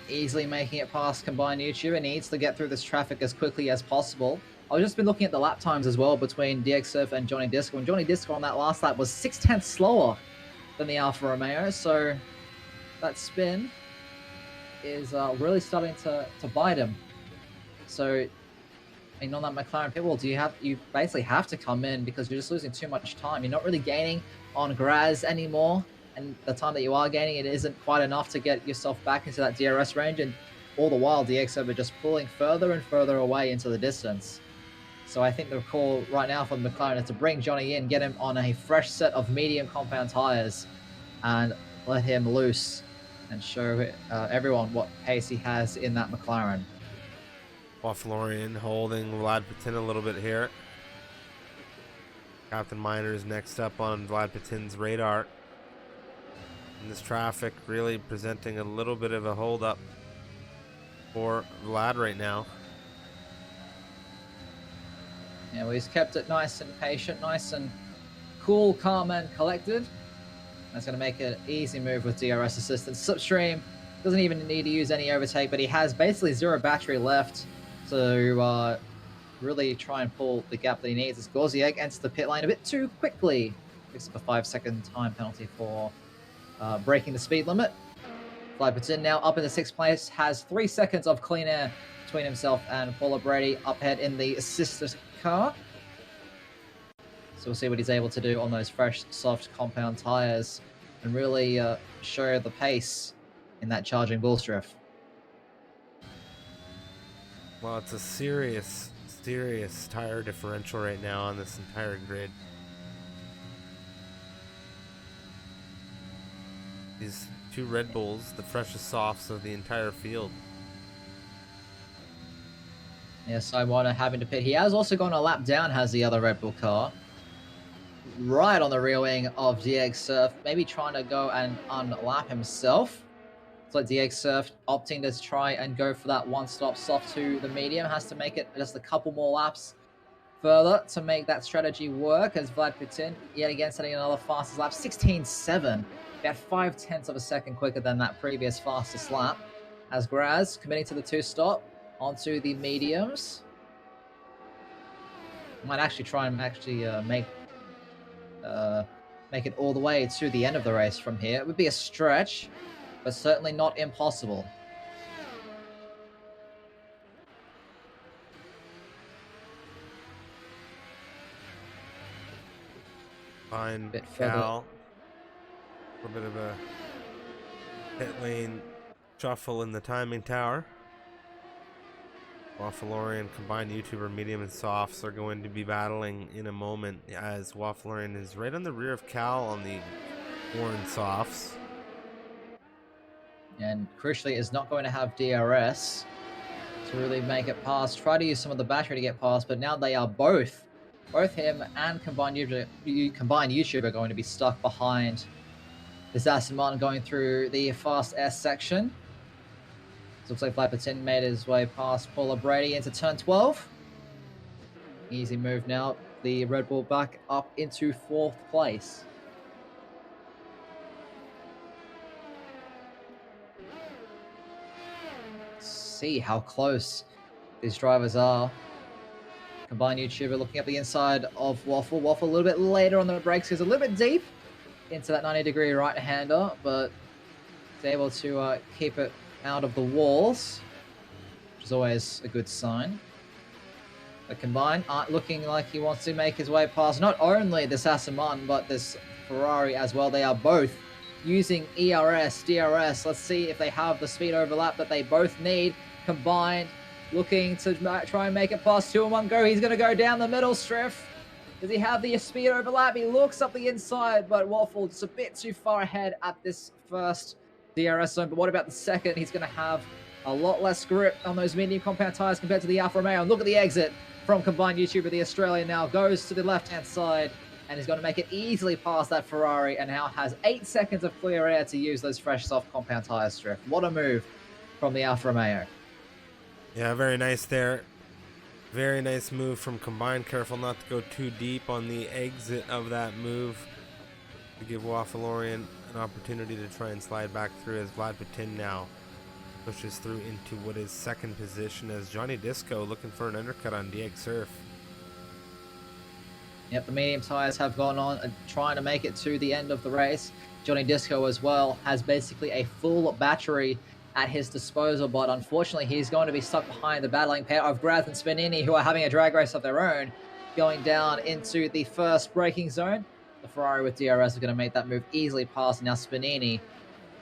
easily making it past Combined YouTuber, needs to get through this traffic as quickly as possible. I've just been looking at the lap times as well between DX Surf and Johnny Disco, and Johnny Disco on that last lap was 6/10 slower than the Alfa Romeo, so that spin is really starting to bite him. So, I mean, on that McLaren pit wall, you basically have to come in because you're just losing too much time. You're not really gaining on Graz anymore, and the time that you are gaining, it isn't quite enough to get yourself back into that DRS range, and all the while, DX are just pulling further and further away into the distance. So I think the call right now for McLaren is to bring Johnny in, get him on a fresh set of medium compound tires, and let him loose and show everyone what pace he has in that McLaren. Wafflorian holding Vlad Patin a little bit here. Captain Miner's next up on Vlad Patin's radar. And this traffic really presenting a little bit of a hold-up for Vlad right now. Yeah, well, he's kept it nice and patient, nice and cool, calm, and collected. That's going to make an easy move with DRS assistance. Slipstream doesn't even need to use any overtake, but he has basically zero battery left to really try and pull the gap that he needs. As Gorziek enters the pit lane a bit too quickly. Picks up a 5-second time penalty for breaking the speed limit. Vlad Patin now up in the 6th place, has 3 seconds of clean air between himself and Paula Brady up ahead in the sister car. So we'll see what he's able to do on those fresh, soft compound tires and really show the pace in that charging bullstriff. Well, it's a serious tire differential right now on this entire grid. These two Red Bulls, the freshest softs of the entire field. Yes, Sidewinder having to pit. He has also gone a lap down, has the other Red Bull car. Right on the rear wing of DX Surf, maybe trying to go and unlap himself. It's like DX Surf opting to try and go for that one-stop soft to the medium. Has to make it just a couple more laps further to make that strategy work, as Vlad Patin yet again setting another fastest lap, 16.7. About 0.5 of a second quicker than that previous fastest lap. As Graz committing to the two-stop onto the mediums. Might actually try and make it all the way to the end of the race from here. It would be a stretch, but certainly not impossible. Fine, Bit Cal. A little bit of a pit lane shuffle in the timing tower. Wafflorian, combined YouTuber, medium and softs are going to be battling in a moment, as Wafflorian is right on the rear of Cal on the orange softs. And crucially is not going to have DRS to really make it past. Try to use some of the battery to get past, but now they are both him and combined YouTuber are going to be stuck behind this Aston Martin going through the fast S section. So looks like Vlad Patin made his way past Paula Brady into turn 12. Easy move now. The Red Bull back up into 4th place. See how close these drivers are. Combined YouTuber looking up the inside of Waffle. Waffle a little bit later on the brakes. He's a little bit deep into that 90-degree right-hander, but he's able to keep it out of the walls, which is always a good sign. The Combined aren't looking like he wants to make his way past not only this Aston Martin, but this Ferrari as well. They are both using ERS, DRS. Let's see if they have the speed overlap that they both need. Combined looking to try and make it past 2 in 1 go. He's going to go down the middle, Striff. Does he have the speed overlap? He looks up the inside, but Waffle just a bit too far ahead at this first DRS zone. But what about the second? He's going to have a lot less grip on those medium compound tires compared to the Alfa Romeo. And look at the exit from combined YouTuber. The Australian now goes to the left-hand side and is going to make it easily past that Ferrari and now has 8 seconds of clear air to use those fresh soft compound tires, Striff. What a move from the Alfa Romeo. Yeah, very nice there. Very nice move from Combined. Careful not to go too deep on the exit of that move to give Waffleorian an opportunity to try and slide back through as Vlad Patin now pushes through into what is second position as Johnny Disco looking for an undercut on DX Surf. Yep, the medium tires have gone on and trying to make it to the end of the race. Johnny Disco as well has basically a full battery at his disposal, but unfortunately he's going to be stuck behind the battling pair of Graz and Spanini, who are having a drag race of their own, going down into the first braking zone. The Ferrari with DRS is going to make that move easily past. Now Spanini,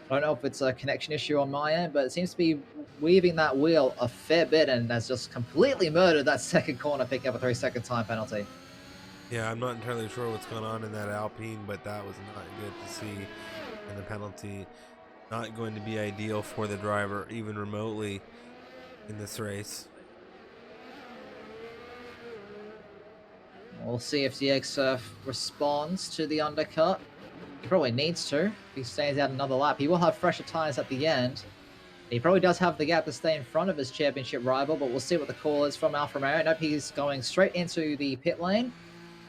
I don't know if it's a connection issue on my end, but it seems to be weaving that wheel a fair bit and has just completely murdered that second corner, picking up a 3-second time penalty. Yeah, I'm not entirely sure what's going on in that Alpine, but that was not good to see. And the penalty not going to be ideal for the driver, even remotely, in this race. We'll see if DX Surf responds to the undercut. He probably needs to. If he stays out another lap, he will have fresher tires at the end. He probably does have the gap to stay in front of his championship rival, but we'll see what the call is from Alfa Romeo. Nope, he's going straight into the pit lane.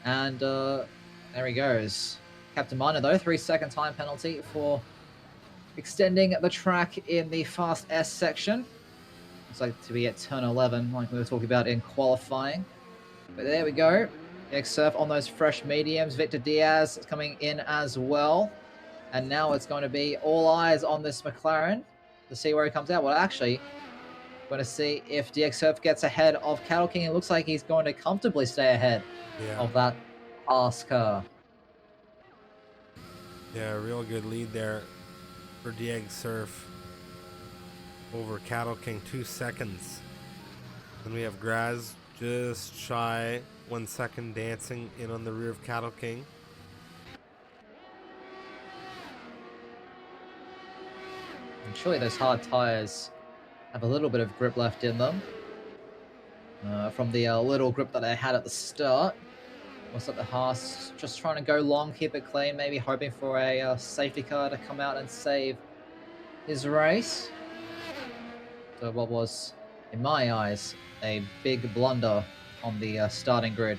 And there he goes. Captain Minor, though, 3-second time penalty for extending the track in the Fast S section. Looks like to be at turn 11, like we were talking about in qualifying. But there we go. X-Surf on those fresh mediums. Victor Diaz is coming in as well. And now it's going to be all eyes on this McLaren to see where he comes out. Well, actually, we're going to see if DX-Surf gets ahead of Cattle King. It looks like he's going to comfortably stay ahead of that fast car. Yeah, real good lead there for DX Surf over Cattle King, 2 seconds. Then we have Graz just shy 1 second, dancing in on the rear of Cattle King. And surely those hard tires have a little bit of grip left in them from the little grip that they had at the start. Looks like the Haas just trying to go long, keep it clean, maybe hoping for a safety car to come out and save his race. So what was, in my eyes, a big blunder on the starting grid.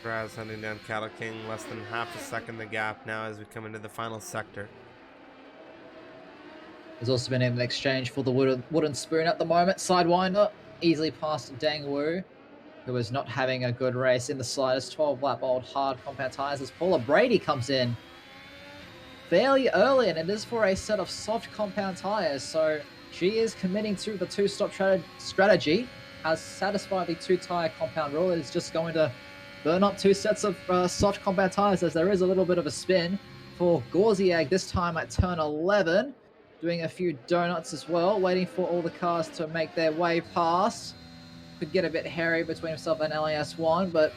Graz hunting down Cattle King, less than half a second the gap now as we come into the final sector. There's also been an exchange for the wooden spoon at the moment. Sidewinder easily past Dang Wu, who is not having a good race in the slightest. 12-lap-old hard compound tires as Paula Brady comes in fairly early, and it is for a set of soft compound tires. So she is committing to the two-stop strategy, has satisfied the two-tire compound rule. It is just going to burn up 2 sets of soft compound tires as there is a little bit of a spin for Gorziag this time at turn 11. Doing a few donuts as well, waiting for all the cars to make their way past. Could get a bit hairy between himself and LAS1, but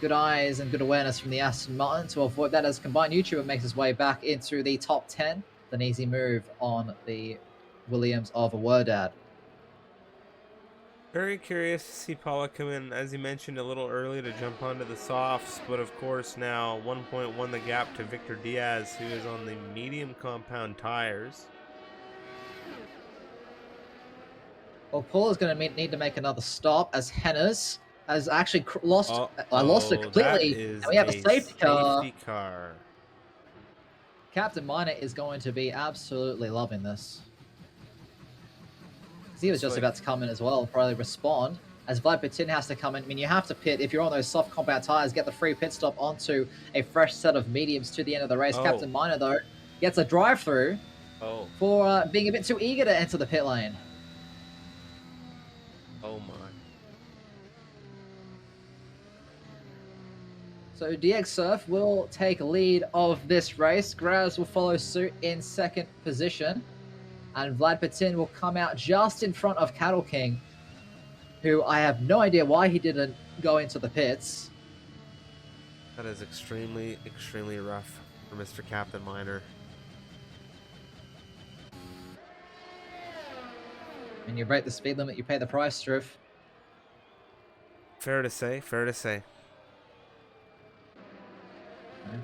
good eyes and good awareness from the Aston Martin to avoid that as combined YouTuber makes his way back into the top 10. An easy move on the Williams of Werdad. Very curious to see Paula come in, as you mentioned, a little early to jump onto the softs, but of course now 1.1 the gap to Victor Diaz, who is on the medium compound tires. Well, Paula's going to need to make another stop as Hennes has actually lost. I lost it completely. And we have a safety car. Captain Minor is going to be absolutely loving this. He was just about to come in as well, probably respond, as Vlad Patin has to come in. I mean, you have to pit. If you're on those soft compound tires, get the free pit stop onto a fresh set of mediums to the end of the race. Captain Minor, though, gets a drive-through for being a bit too eager to enter the pit lane. Oh, my. So DX Surf will take lead of this race. Graz will follow suit in second position. And Vlad Patin will come out just in front of Cattle King, who I have no idea why he didn't go into the pits. That is extremely, extremely rough for Mr. Captain Miner. When you break the speed limit, you pay the price, Struff. Fair to say, fair to say. Okay.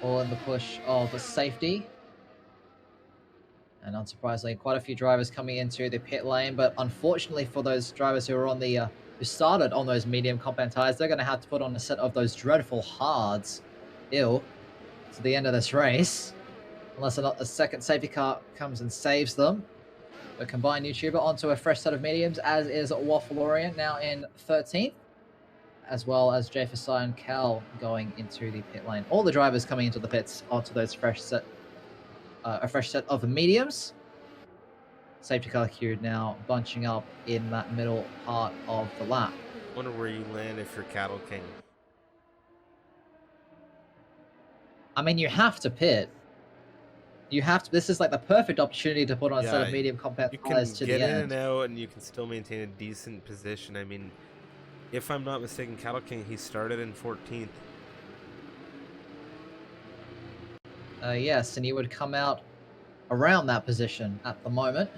All in the push of the safety. And unsurprisingly, quite a few drivers coming into the pit lane, but unfortunately for those drivers who are on the who started on those medium compound tires, they're going to have to put on a set of those dreadful hards, to the end of this race, unless a second safety car comes and saves them. The combined YouTuber onto a fresh set of mediums, as is Waffle Orient now in 13th, as well as Jay Fasai and Cal going into the pit lane. All the drivers coming into the pits onto those a fresh set of mediums. Safety car queue now bunching up in that middle part of the lap. Wonder where you land if you're Cattle King. I mean, you have to pit. You have to. This is like the perfect opportunity to put on a set of medium compact tires to the end. You can get in and out, and you can still maintain a decent position. I mean, if I'm not mistaken, Cattle King, he started in 14th. Yes, and he would come out around that position at the moment.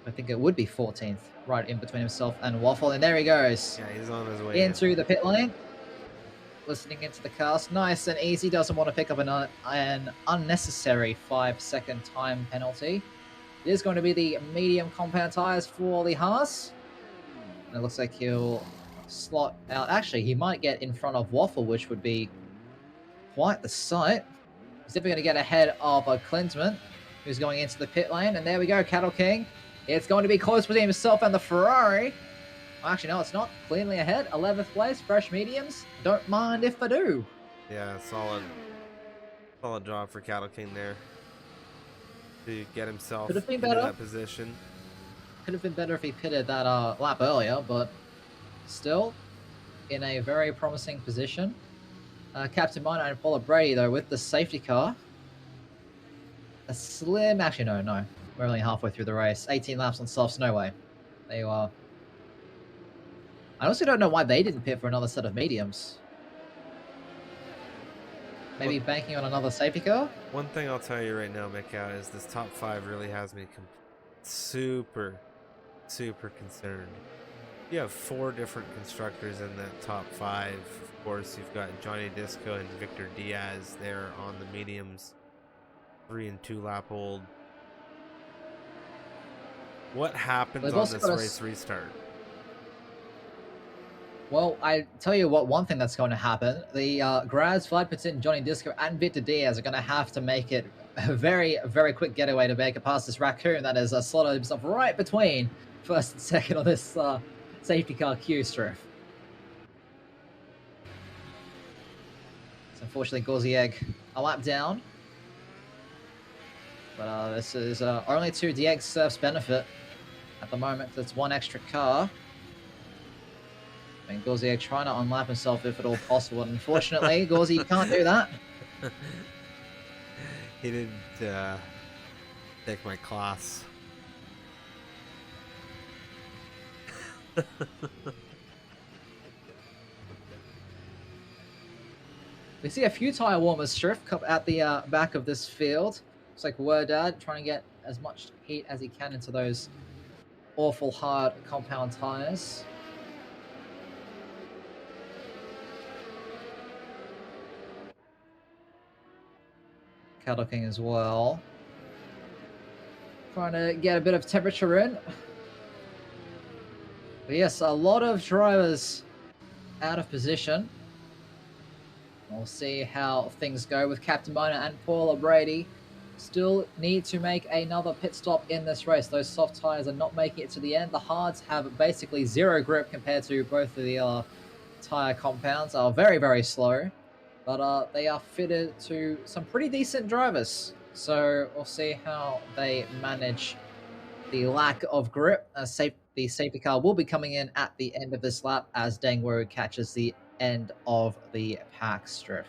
I think it would be 14th, right in between himself and Waffle. And there he goes. Yeah, he's on his way into the pit lane. Listening into the cast. Nice and easy. Doesn't want to pick up an unnecessary 5-second time penalty. It is going to be the medium compound tires for the Haas. And it looks like he'll slot out. Actually, he might get in front of Waffle, which would be quite the sight. He's definitely going to get ahead of Klinsman, who's going into the pit lane. And there we go, Cattle King. It's going to be close between himself and the Ferrari. Actually, no, it's not. Cleanly ahead. 11th place, fresh mediums. Don't mind if I do. Yeah, solid job for Cattle King there to get himself into that position. Could have been better if he pitted that lap earlier, but still in a very promising position. Captain Miner and Paula Brady, though, with the safety car. A slim... Actually, no. We're only halfway through the race. 18 laps on softs, no way. They are... I also don't know why they didn't pit for another set of mediums. Maybe banking on another safety car? One thing I'll tell you right now, Mikau, is this top 5 really has me super concerned. You have 4 different constructors in that top 5. Of course, you've got Johnny Disco and Victor Diaz there on the mediums. 3 and 2 lap old. What happens on this race restart? Well, I tell you what, one thing that's going to happen, the Graz, Vlad Patin, Johnny Disco, and Victor Diaz are going to have to make it a very quick getaway to make it past this raccoon that has slotted himself right between first and second on this safety car queue, Striff. So unfortunately, Gorzieg a lap down. But this is only to DX Surf's benefit at the moment. That's one extra car. I mean, Gorzieg trying to unlap himself if at all possible. And unfortunately, Gorzie, you can't do that. He didn't take my class. We see a few tire warmers, Striff, at the back of this field. Looks like Wordad trying to get as much heat as he can into those awful hard compound tires. Cattle King as well. Trying to get a bit of temperature in. But yes, a lot of drivers out of position. We'll see how things go with Captain Miner and Paula Brady. Still need to make another pit stop in this race. Those soft tires are not making it to the end. The hards have basically zero grip compared to both of the tire compounds. Are very slow. But they are fitted to some pretty decent drivers. So we'll see how they manage the lack of grip. The safety car will be coming in at the end of this lap as Dangwo catches the end of the pack, Striff.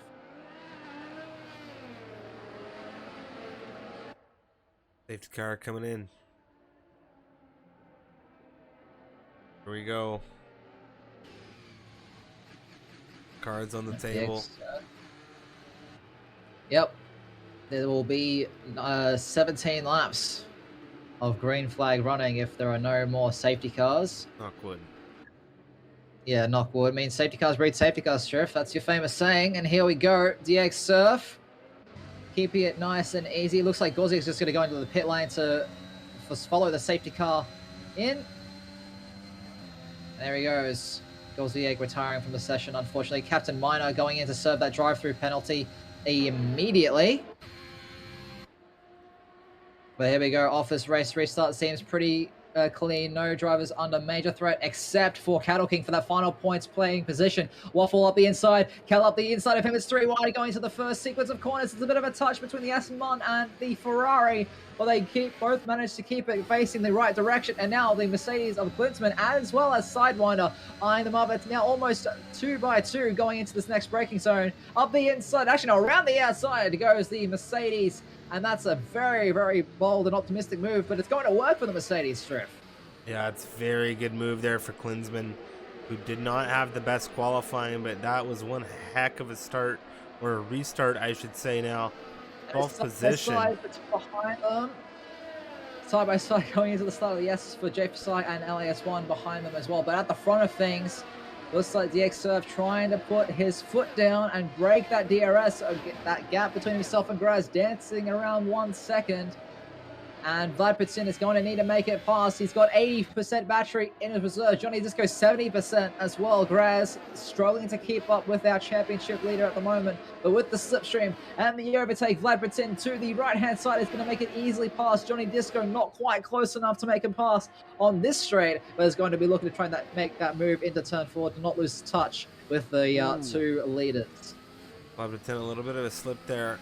Safety car coming in. Here we go. Cards on the table. Yep. There will be 17 laps of green flag running if there are no more safety cars. Knock wood. Yeah, knock wood. Means safety cars breed safety cars, Striff. That's your famous saying. And here we go. DX Surf. Keeping it nice and easy. Looks like Gauzy is just going to go into the pit lane to follow the safety car in. There he goes. Gauzy retiring from the session, unfortunately. Captain Minor going in to serve that drive-through penalty immediately. But here we go. Office race restart seems pretty clean. No drivers under major threat except for Cattle King for that final points playing position. Waffle up the inside. Kel up the inside of him. It's 3 wide going to the first sequence of corners. It's a bit of a touch between the Aston Martin and the Ferrari. But they both managed to keep it facing the right direction. And now the Mercedes of Klinsmann as well as Sidewinder eyeing them up. It's now almost 2 by 2 going into this next braking zone. Up the inside, actually no, around the outside goes the Mercedes. And that's a very, very bold and optimistic move, but it's going to work for the Mercedes, Striff. Yeah, it's a very good move there for Klinsmann, who did not have the best qualifying, but that was one heck of a start, or a restart, I should say now. 12th position. Behind them. Side by side going into the start of the S for JFSI and LAS1 behind them as well. But at the front of things, looks like DX Surf trying to put his foot down and break that DRS, that gap between himself and Graz, dancing around 1 second. And Vlad Pitsin is going to need to make it past. He's got 80% battery in his reserve. Johnny Disco 70% as well. Graz struggling to keep up with our championship leader at the moment. But with the slipstream and the overtake, Vlad Pitsin to the right-hand side is going to make it easily past. Johnny Disco not quite close enough to make him pass on this straight, but is going to be looking to try and make that move into turn 4 to not lose touch with the 2 leaders. Vlad Pitsin a little bit of a slip there,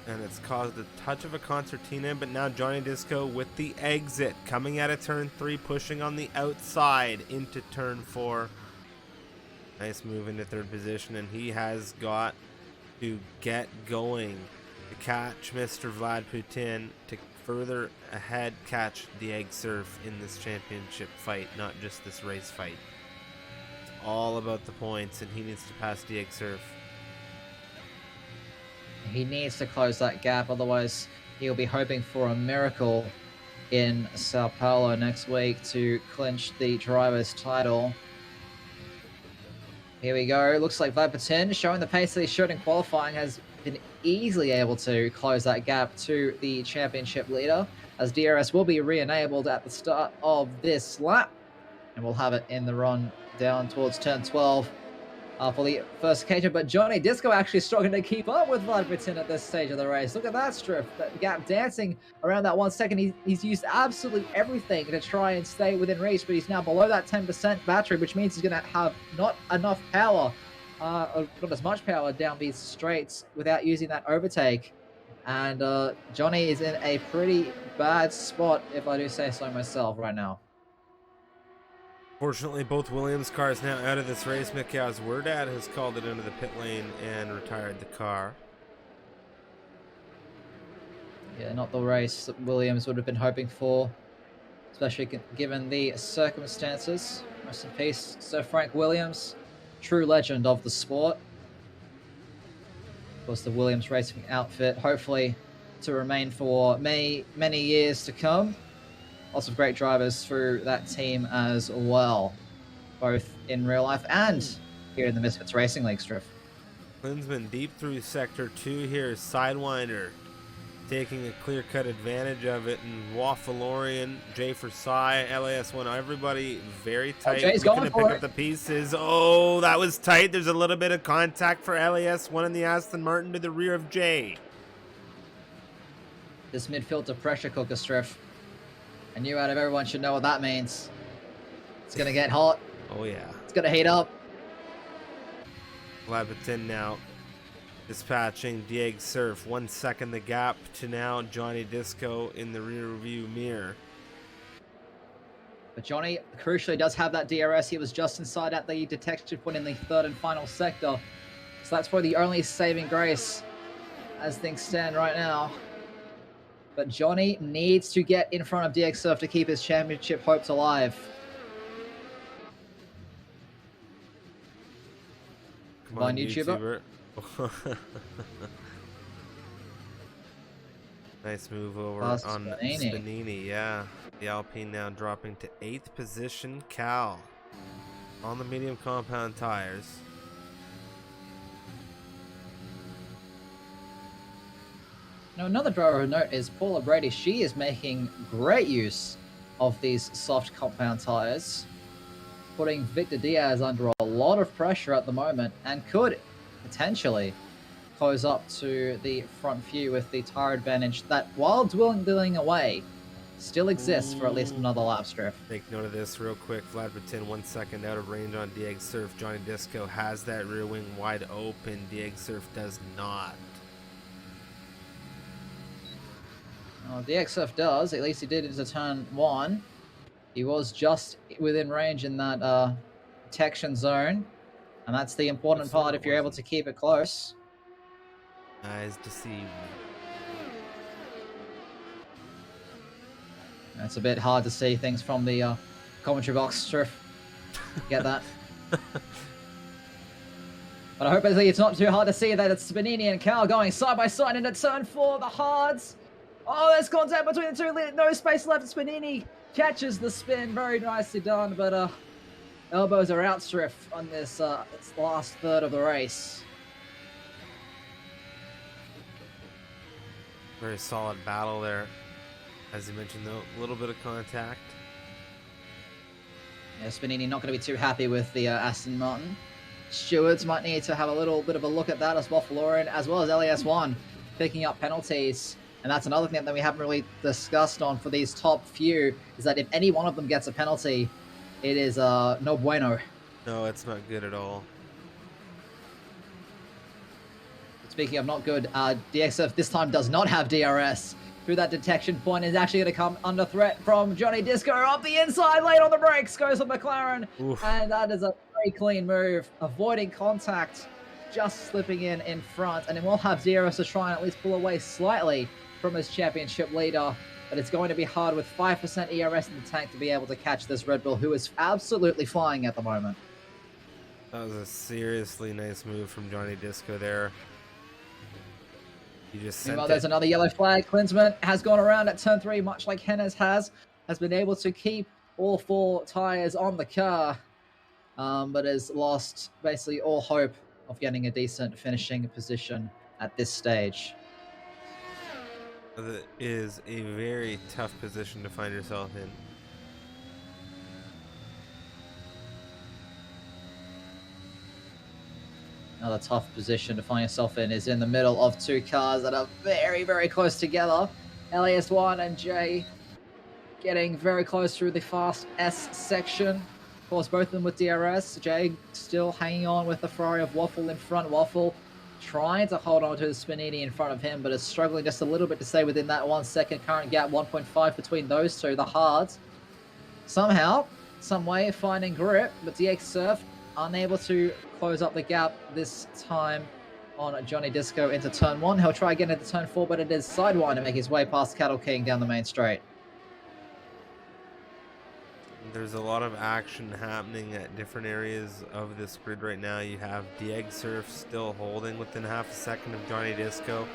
and it's caused a touch of a concertina, but now Johnny Disco with the exit coming out of turn 3, pushing on the outside into turn 4. Nice move into 3rd position, and he has got to get going to catch Mr. Vlad Putin to further ahead catch the Egg Surf in this championship fight, not just this race fight. It's all about the points, and he needs to pass the Egg Surf. He needs to close that gap, otherwise he'll be hoping for a miracle in Sao Paulo next week to clinch the driver's title. Here we go. Looks like Vlad Putin, showing the pace that he showed in qualifying, has been easily able to close that gap to the championship leader, as DRS will be re-enabled at the start of this lap, and we'll have it in the run down towards turn 12. For the first occasion, but Johnny Disco actually struggling to keep up with Vlad Pittin at this stage of the race. Look at that strip, that gap dancing around that 1 second. He's used absolutely everything to try and stay within reach, but he's now below that 10% battery, which means he's going to have not enough power, not as much power down these straights without using that overtake. And Johnny is in a pretty bad spot, if I do say so myself, right now. Fortunately, both Williams cars now out of this race. Mikhail's Werdad has called it into the pit lane and retired the car. Yeah, not the race that Williams would have been hoping for, especially given the circumstances. Rest in peace, Sir Frank Williams, true legend of the sport. Of course, the Williams racing outfit, hopefully to remain for many, many years to come. Lots of great drivers through that team as well, both in real life and here in the Misfits Racing League, Striff. Klinsmann deep through sector 2 here. Sidewinder taking a clear-cut advantage of it, and Waffalorian, Jay for Cy, LAS1, everybody very tight. Jay's looking going to for pick it. up the pieces. Oh, that was tight. There's a little bit of contact for LAS1 and the Aston Martin to the rear of Jay. This midfielder pressure cooker, Striff. And you out of everyone should know what that means. It's going to get hot. Oh, yeah. It's going to heat up. Vlad Putin now dispatching Diego Surf. 1 second the gap to now Johnny Disco in the rear view mirror. But Johnny, crucially, does have that DRS. He was just inside at the detection point in the third and final sector. So that's probably the only saving grace as things stand right now. But Johnny needs to get in front of DX Surf to keep his championship hopes alive. Come on, YouTuber. Nice move over on Spanini, yeah. The Alpine now dropping to 8th position. Cal on the medium compound tires. Now, another driver of note is Paula Brady. She is making great use of these soft compound tires, putting Victor Diaz under a lot of pressure at the moment and could potentially close up to the front few with the tire advantage that, while dwindling away, still exists for at least another lap strip. Make note of this real quick. Vlad Batin 1 second out of range on Diego Surf. Johnny Disco has that rear wing wide open. Diego Surf does not. Well, DX Surf does. At least he did into turn 1. He was just within range in that detection zone. And that's the important part if you're able to keep it close. Eyes deceived. It's a bit hard to see things from the commentary box, Surf. Get that? But I hope it's not too hard to see that it's Spanini and Cal going side by side into turn 4, the hards. Oh, there's contact between the two. No space left. Spanini catches the spin. Very nicely done, but elbows are out, Surf, on this last third of the race. Very solid battle there. As you mentioned, though, a little bit of contact. Yeah, Spanini not going to be too happy with the Aston Martin. Stewards might need to have a little bit of a look at that as well for Lauren, as well as LES1 picking up penalties. And that's another thing that we haven't really discussed on for these top few, is that if any one of them gets a penalty, it is no bueno. No, it's not good at all. Speaking of not good, DXF this time does not have DRS. Through that detection point is actually going to come under threat from Johnny Disco up the inside, late on the brakes, goes for McLaren. Oof. And that is a very clean move, avoiding contact, just slipping in front. And then we'll have DRS to try and at least pull away slightly from his championship leader. But it's going to be hard with 5% ERS in the tank to be able to catch this Red Bull, who is absolutely flying at the moment. That was a seriously nice move from Johnny Disco there. Meanwhile, there's another yellow flag. Klinsmann has gone around at turn 3, much like Hennes has been able to keep all 4 tires on the car, but has lost basically all hope of getting a decent finishing position at this stage. That is a very tough position to find yourself in. Another tough position to find yourself in is in the middle of 2 cars that are very, very close together. LAS1 and J getting very close through the fast S section. Of course, both of them with DRS. J still hanging on with the Ferrari of Waffle in front. Waffle trying to hold on to the Spanini in front of him, but is struggling just a little bit to stay within that 1 second. Current gap 1.5 between those two, the hards. Somehow, some way finding grip, but DX Surf unable to close up the gap this time on Johnny Disco into turn 1. He'll try again into turn 4, but it is sidewind to make his way past Cattle King down the main straight. There's a lot of action happening at different areas of this grid right now. You have Diego Surf still holding within half a second of Johnny Disco.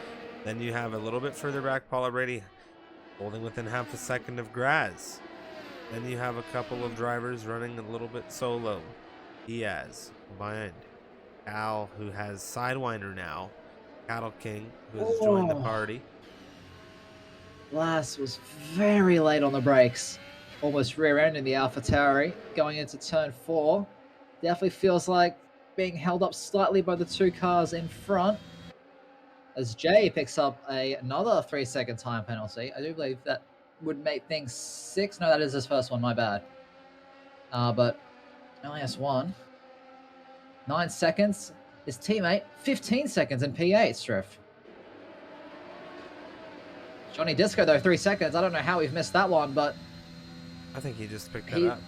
Then you have a little bit further back Paula Brady holding within half a second of Graz. Then you have a couple of drivers running a little bit solo. Diaz behind Al, who has Sidewinder now. Cattle King, who has joined the party. Glass was very late on the brakes. Almost rear-ending the AlphaTauri going into turn 4. Definitely feels like being held up slightly by the 2 cars in front. As Jay picks up another 3-second time penalty. I do believe that would make things 6. No, that is his first one, my bad. But LS1, 9 seconds. His teammate, 15 seconds in P8, Striff. Johnny Disco, though, 3 seconds. I don't know how we've missed that one, but I think he just picked that He, up.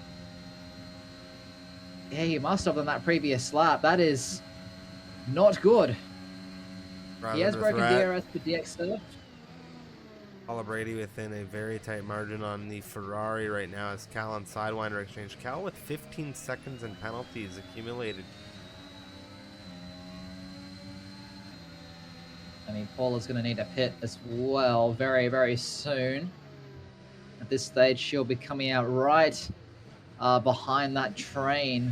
yeah, he must have on that previous lap. That is not good. He Driving has the broken threat. DRS to DX surf. Paula Brady within a very tight margin on the Ferrari right now as Cal on Sidewinder exchange. Cal with 15 seconds and penalties accumulated. I mean, Paula's going to need a pit as well very, very soon. At this stage, she'll be coming out right behind that train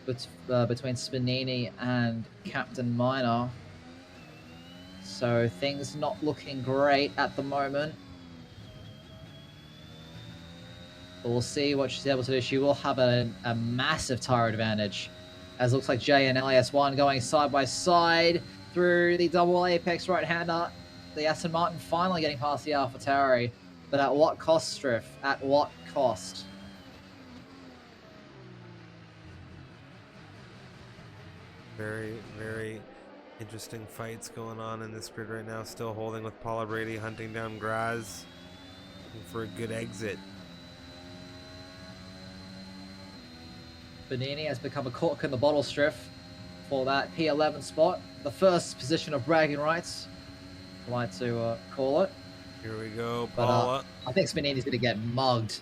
between Spinini and Captain Minor. So things not looking great at the moment. But we'll see what she's able to do. She will have a massive tire advantage. As it looks like Jay and LAS1 going side by side through the double apex right-hander. The Aston Martin finally getting past the AlphaTauri. But at what cost, Striff? At what cost? Very, very interesting fights going on in this grid right now. Still holding with Paula Brady, hunting down Graz, looking for a good exit. Bonini has become a cork in the bottle, Striff, for that P11 spot. The first position of bragging rights, I like to call it. Here we go, But Paula. I think Spinini's going to get mugged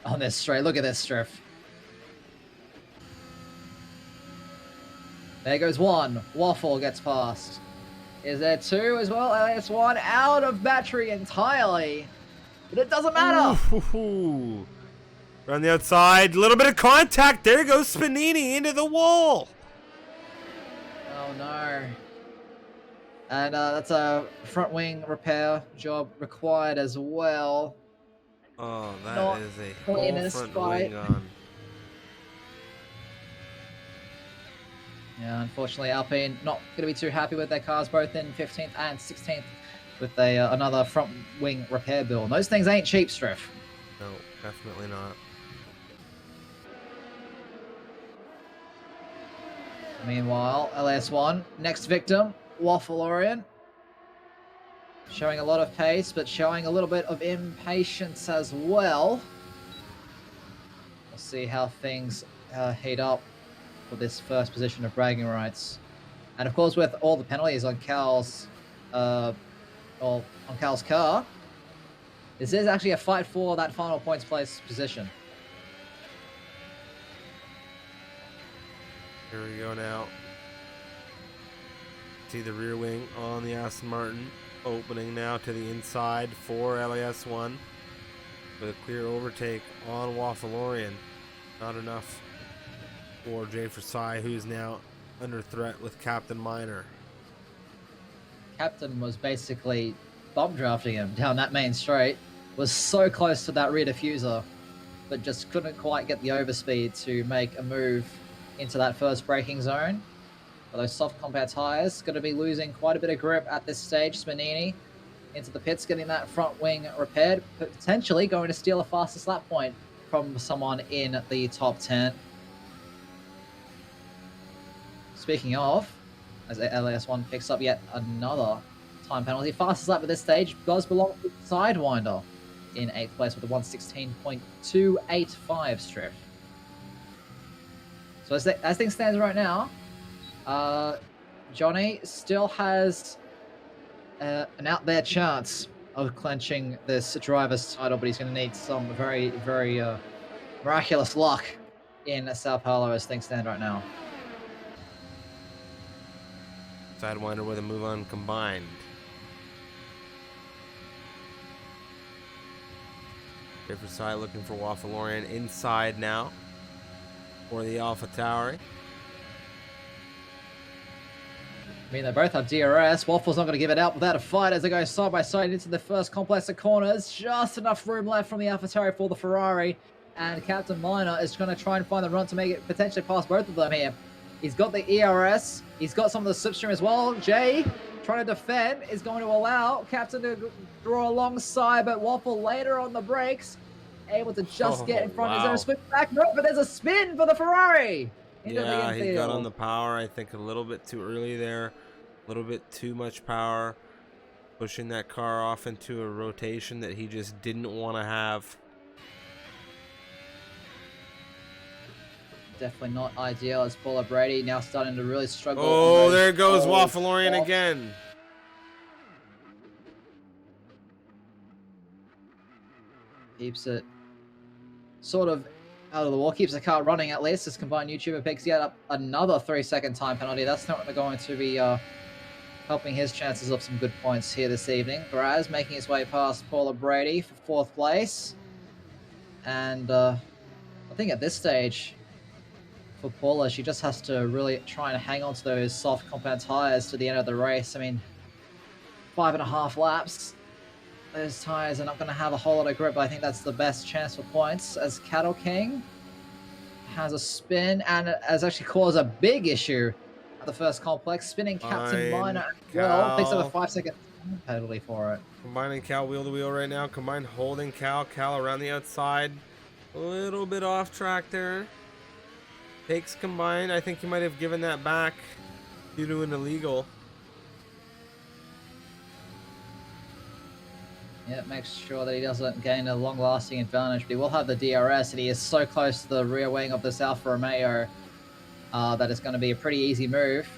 on this straight. Look at this, Striff. There goes one. Waffle gets past. Is there two as well? It's one out of battery entirely. But it doesn't matter. Ooh. On the outside, a little bit of contact. There goes Spinini into the wall. Oh no. And that's a front wing repair job required as well. Oh, that Not is a in whole a front fight. wing on. Yeah, unfortunately, Alpine not going to be too happy with their cars, both in 15th and 16th, with another front wing repair bill. Those things ain't cheap, Striff. No, definitely not. Meanwhile, LS1, next victim, Waffle Orient. Showing a lot of pace, but showing a little bit of impatience as well. We'll see how things heat up for this first position of bragging rights. And of course, with all the penalties on Cal's car, this is actually a fight for that final points place position. Here we go now. See the rear wing on the Aston Martin. Opening now to the inside for LAS1 with a clear overtake on Waffalorian. Not enough for Jay Forsai, who's now under threat with Captain Minor. Captain was basically bump drafting him down that main straight. Was so close to that rear diffuser, but just couldn't quite get the overspeed to make a move into that first braking zone. But those soft compound tires going to be losing quite a bit of grip at this stage. Spinini into the pits, getting that front wing repaired, potentially going to steal a fastest lap point from someone in the top 10. Speaking of, as LAS1 picks up yet another time penalty, fastest lap at this stage does belong to Sidewinder in 8th place with a 1:16.285 strip. So as things stand right now, Johnny still has an out there chance of clenching this driver's title, but he's going to need some very, very miraculous luck in Sao Paulo as things stand right now. Sidewinder with a move on combined. Different side looking for Waffalorian inside now for the AlphaTauri. I mean, they both have DRS. Waffle's not going to give it out without a fight as they go side by side into the first complex of corners. Just enough room left from the AlphaTauri for the Ferrari. And Captain Minor is going to try and find the run to make it potentially past both of them here. He's got the ERS. He's got some of the slipstream as well. Jay, trying to defend, is going to allow Captain to draw alongside, but Waffle later on the brakes, able to just get in front. Is there a spin back? No, but there's a spin for the Ferrari. Yeah, he got on the power, I think, a little bit too early there. A little bit too much power. Pushing that car off into a rotation that he just didn't want to have. Definitely not ideal as Paula Brady now starting to really struggle. Oh, there goes Waffleorian again. Keeps it sort of out of the wall, keeps the car running at least as combined YouTuber picks yet up another 3-second time penalty. That's not going to be helping his chances of some good points here this evening. Braz making his way past Paula Brady for 4th place. And I think at this stage, for Paula, she just has to really try and hang on to those soft compound tires to the end of the race. I mean, 5.5 laps. Those tires are not going to have a whole lot of grip, but I think that's the best chance for points as Cattle King has a spin and has actually caused a big issue at the first complex. Spinning Captain Minor as well. Picks up a 5-second penalty for it. Combining Cal wheel to wheel right now. Combined holding Cal. Cal around the outside. A little bit off track there. Takes Combined. I think he might have given that back due to an illegal. Yeah, makes sure that he doesn't gain a long-lasting advantage, but he will have the DRS, and he is so close to the rear wing of this Alfa Romeo that it's going to be a pretty easy move.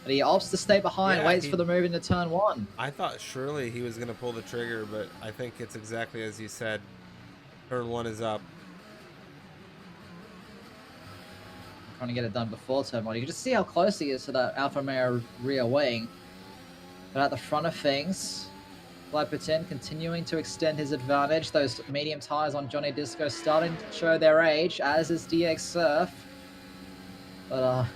But he opts to stay behind, waits for the move into turn 1. I thought surely he was going to pull the trigger, but I think it's exactly as you said. Turn 1 is up. Trying to get it done before turn 1. You can just see how close he is to that Alfa Romeo rear wing. But at the front of things, Fytron continuing to extend his advantage. Those medium tires on Johnny Disco starting to show their age, as is DX Surf. But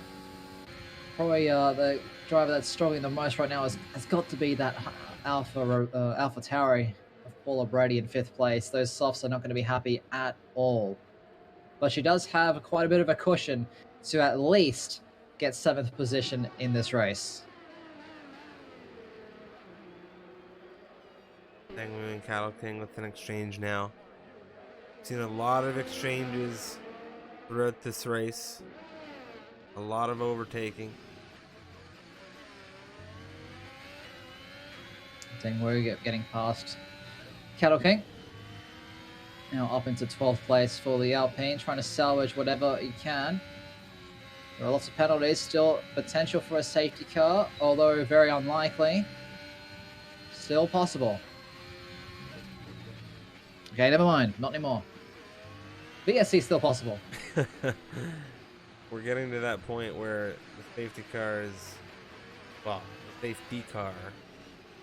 probably the driver that's struggling the most right now has got to be that Alpha Tauri of Paula Brady in 5th place. Those softs are not going to be happy at all. But she does have quite a bit of a cushion to at least get 7th position in this race. Dangwoo and Cattle King with an exchange now. Seen a lot of exchanges throughout this race. A lot of overtaking. Dangwoo getting past Cattle King. Now up into 12th place for the Alpine, trying to salvage whatever he can. There are lots of penalties, still potential for a safety car, although very unlikely. Still possible. Okay, never mind. Not anymore. VSC still possible. We're getting to that point where the safety car is, well, the safety car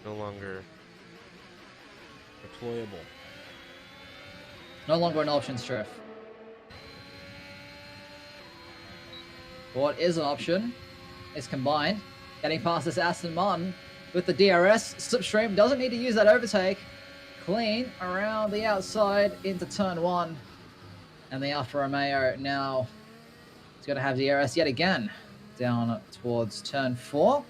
no longer deployable. No longer an option, Striff. What is an option is Combined. Getting past this Aston Martin with the DRS. Slipstream doesn't need to use that overtake. Clean around the outside into turn 1. And the Alfa Romeo now is going to have DRS yet again down towards turn 4.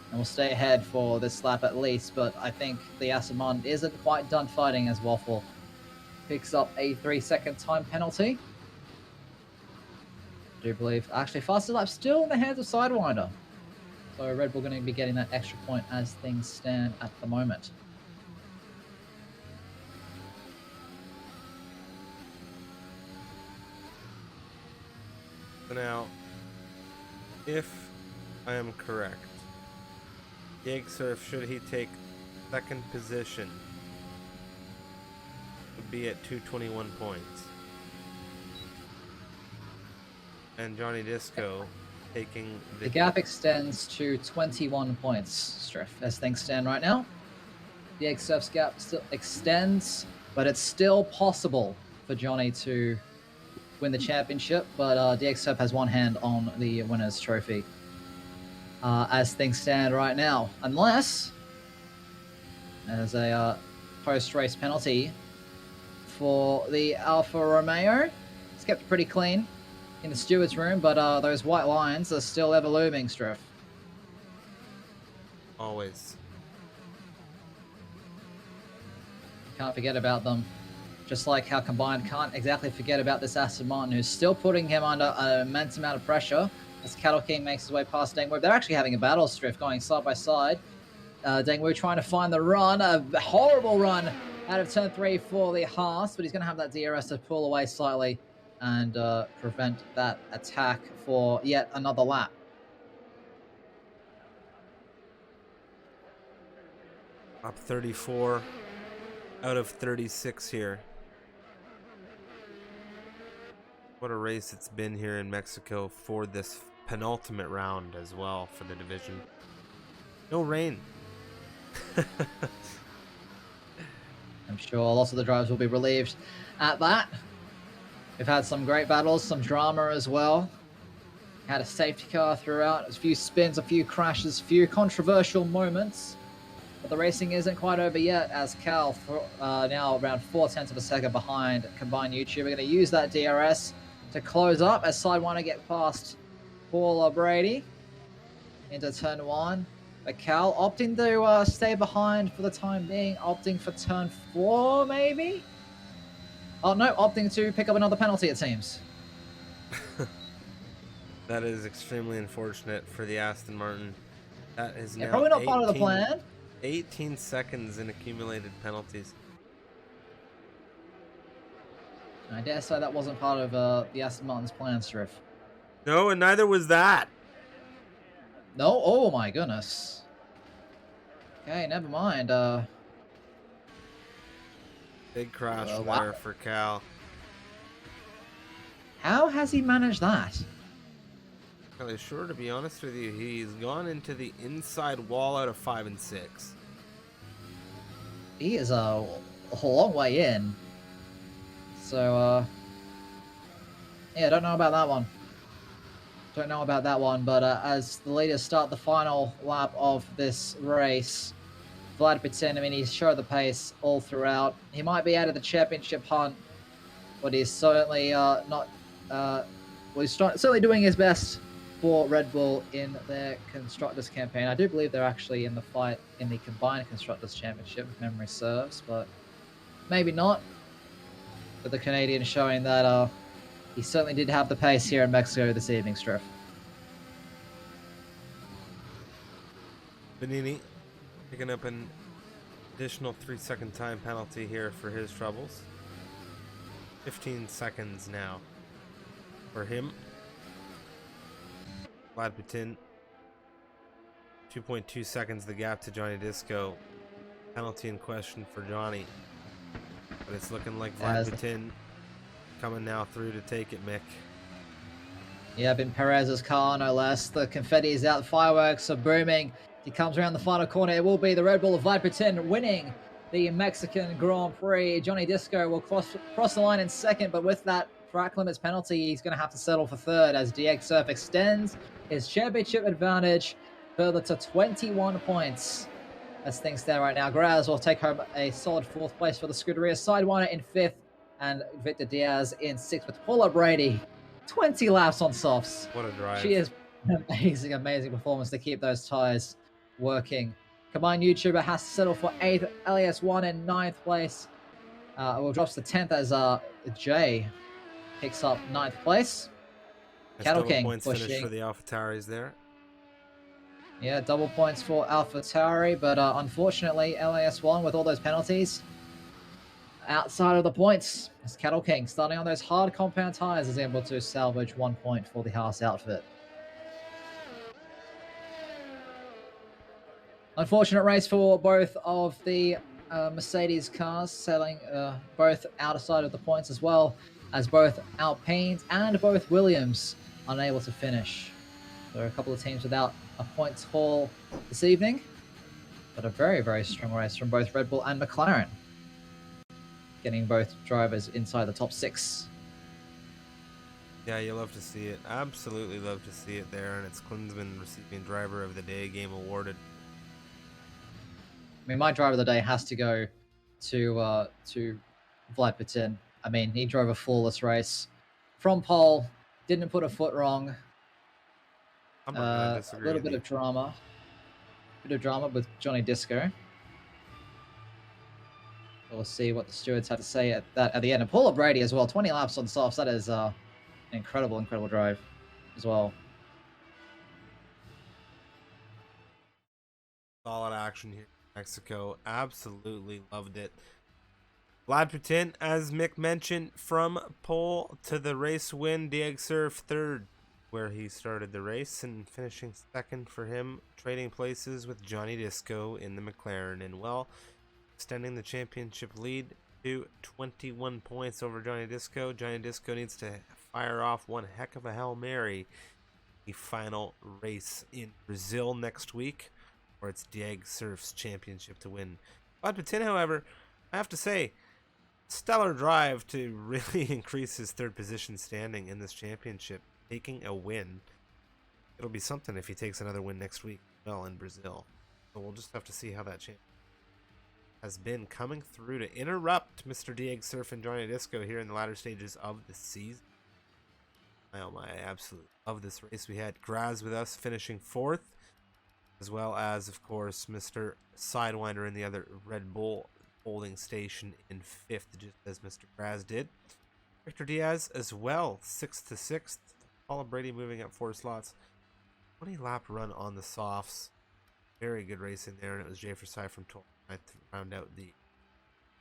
And we'll stay ahead for this lap at least. But I think the Aston Martin isn't quite done fighting as Waffle picks up a 3-second time penalty. I do believe, actually, fastest lap still in the hands of Sidewinder. So Red Bull going to be getting that extra point as things stand at the moment. Now, if I am correct, Yeg Surf, should he take 2nd position, would be at 221 points. And Johnny Disco taking the gap extends to 21 points, Striff, as things stand right now. The Yeg Surf's gap still extends, but it's still possible for Johnny to win the championship, but DX Surf has one hand on the winner's trophy as things stand right now, unless there's a post-race penalty for the Alfa Romeo. It's kept pretty clean in the steward's room, but those white lines are still ever looming, Striff. Always. Can't forget about them. Just like how Combined can't exactly forget about this Aston Martin, who's still putting him under an immense amount of pressure as Cattle King makes his way past Dangwoo. They're actually having a battle, Striff, going side by side. Dangwoo trying to find the run, a horrible run out of turn 3 for the Haas, but he's going to have that DRS to pull away slightly and prevent that attack for yet another lap. Up 34 out of 36 here. What a race it's been here in Mexico for this penultimate round as well for the division. No rain. I'm sure lots of the drivers will be relieved at that. We've had some great battles, some drama as well. Had a safety car throughout, a few spins, a few crashes, a few controversial moments. But the racing isn't quite over yet, as Cal, now around 0.4 of a second behind Combined YouTube. We're going to use that DRS to close up as Sidewinder get past Paul Brady into turn 1. But Cal opting to stay behind for the time being, opting for turn 4 maybe? Oh no, opting to pick up another penalty it seems. That is extremely unfortunate for the Aston Martin. That is now probably not part of the plan. 18 seconds in accumulated penalties. I dare say that wasn't part of the Aston Martin's plan, Striff. No, and neither was that. No? Oh my goodness. Okay, never mind. Big crash Wow. there for Cal. How has he managed that? Really sure, to be honest with you, he's gone into the inside wall out of 5 and 6. He is a long way in. So, yeah, don't know about that one. Don't know about that one, but as the leaders start the final lap of this race, Vlad Pitin, I mean, he's showed the pace all throughout. He might be out of the championship hunt, but he's certainly not. Well, he's certainly doing his best for Red Bull in their Constructors campaign. I do believe they're actually in the fight in the Combined Constructors Championship, if memory serves, but maybe not. But the Canadian showing that he certainly did have the pace here in Mexico this evening, Striff. Benini picking up an additional 3-second time penalty here for his troubles. 15 seconds now for him. Vlad Pitin, 2.2 seconds the gap to Johnny Disco. Penalty in question for Johnny. But it's looking like Vlad Pitin coming now through to take it, Mick. Yeah, been Perez's car, no less. The confetti is out, the fireworks are booming. He comes around the final corner. It will be the Red Bull of Vlad Pitin winning the Mexican Grand Prix. Johnny Disco will cross the line in second, but with that track limits penalty, he's going to have to settle for third as DX Surf extends his championship advantage further to 21 points. As things stand right now, Graz will take home a solid 4th place for the Scuderia. Sidewinder in 5th, and Victor Diaz in 6th with Paula Brady. 20 laps on softs. What a drive. She is an amazing performance to keep those tires working. Combined YouTuber has to settle for 8th, LAS1 in 9th place. Well, drops to 10th as Jay picks up 9th place. Cattle double King points pushing. finish for the AlphaTauris there. Yeah, double points for AlphaTauri, but unfortunately, LAS1 with all those penalties outside of the points. As Cattle King, starting on those hard compound tires, is able to salvage 1 point for the Haas outfit. Unfortunate race for both of the Mercedes cars, selling both outside of the points, as well as both Alpines and both Williams unable to finish. There are a couple of teams without a points haul this evening, but a very strong race from both Red Bull and McLaren, getting both drivers inside the top 6. Yeah, you love to see it. Absolutely love to see it there, and it's Klinsmann receiving Driver of the Day game awarded. I mean, my driver of the day has to go to Vlad Pitin. I mean, he drove a flawless race from pole, didn't put a foot wrong. I'm not gonna disagree. A little bit of drama. With Johnny Disco. We'll see what the stewards had to say at the end. And Paula Brady as well, 20 laps on softs. That is an incredible drive as well. Solid action here in Mexico. Absolutely loved it. Vlad Putin, as Mick mentioned, from pole to the race win. Dieg Surf third, where he started the race, and finishing second for him, trading places with Johnny Disco in the McLaren, and well, extending the championship lead to 21 points over Johnny Disco. Johnny Disco needs to fire off one heck of a Hail Mary the final race in Brazil next week, or it's Dieg Surf's championship to win. Vlad Putin, however, I have to say, stellar drive to really increase his third position standing in this championship, taking a win. It'll be something if he takes another win next week, well, in Brazil. So we'll just have to see how that championship has been coming through to interrupt Mr. Dieg Surf and Johnny Disco here in the latter stages of the season. Oh my, I absolutely love this race. We had Graz with us finishing fourth, as well as, of course, Mr. Sidewinder in the other Red Bull holding station in fifth, just as Mr. Graz did. Victor Diaz as well, 6th to 6th. Paula Brady moving up 4 slots. 20 lap run on the softs. Very good race in there, and it was Jay Forsyth from 12th to round out the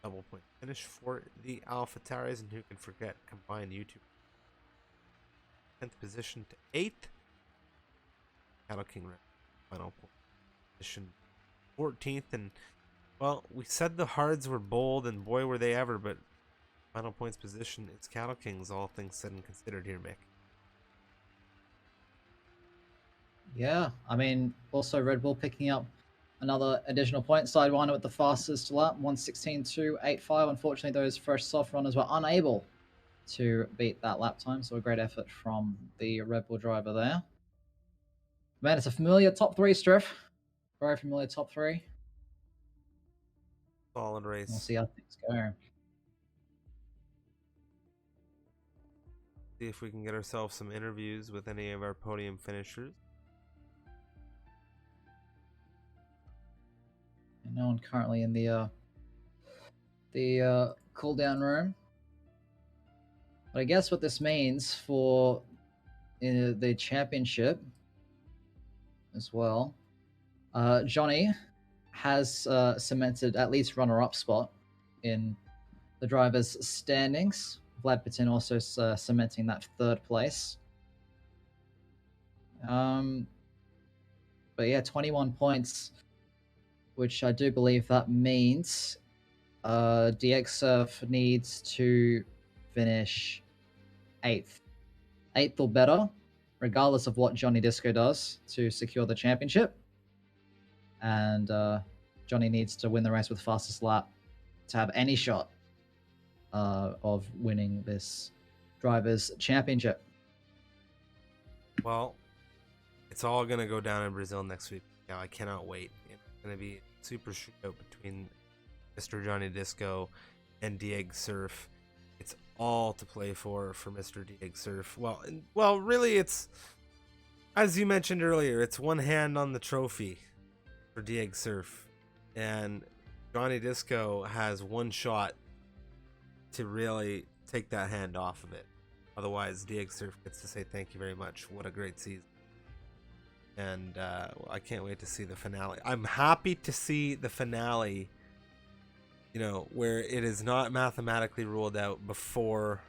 double point finish for the AlphaTauri, and who can forget combined YouTube 10th position to 8th. Cattle King final point position 14th, and well, we said the hards were bold, and boy were they ever, but final points position, it's Cattle Kings, all things said and considered here, Mick. Yeah, I mean, also Red Bull picking up another additional point. Sidewinder with the fastest lap, 1:16.285. Unfortunately, those fresh soft runners were unable to beat that lap time, so a great effort from the Red Bull driver there. Man, it's a familiar top three, Striff. Very familiar top three. Solid race. We'll see how things go. See if we can get ourselves some interviews with any of our podium finishers. And no one currently in the cool down room. But I guess what this means for the championship as well, Johnny has cemented at least runner-up spot in the drivers' standings. Vlad Putin also cementing that third place. But yeah, 21 points, which I do believe that means DX Surf needs to finish 8th. 8th or better, regardless of what Johnny Disco does to secure the championship. And Johnny needs to win the race with fastest lap to have any shot of winning this drivers' championship. Well, it's all going to go down in Brazil next week. Now, I cannot wait. It's going to be a super shootout between Mr. Johnny Disco and Dieg Surf. It's all to play for Mr. Dieg Surf. Well, really, it's, as you mentioned earlier, it's one hand on the trophy for Dieg Surf, and Johnny Disco has one shot to really take that hand off of it. Otherwise, Dieg Surf gets to say thank you very much. What a great season. And well, I can't wait to see the finale. I'm happy to see the finale, you know, where it is not mathematically ruled out before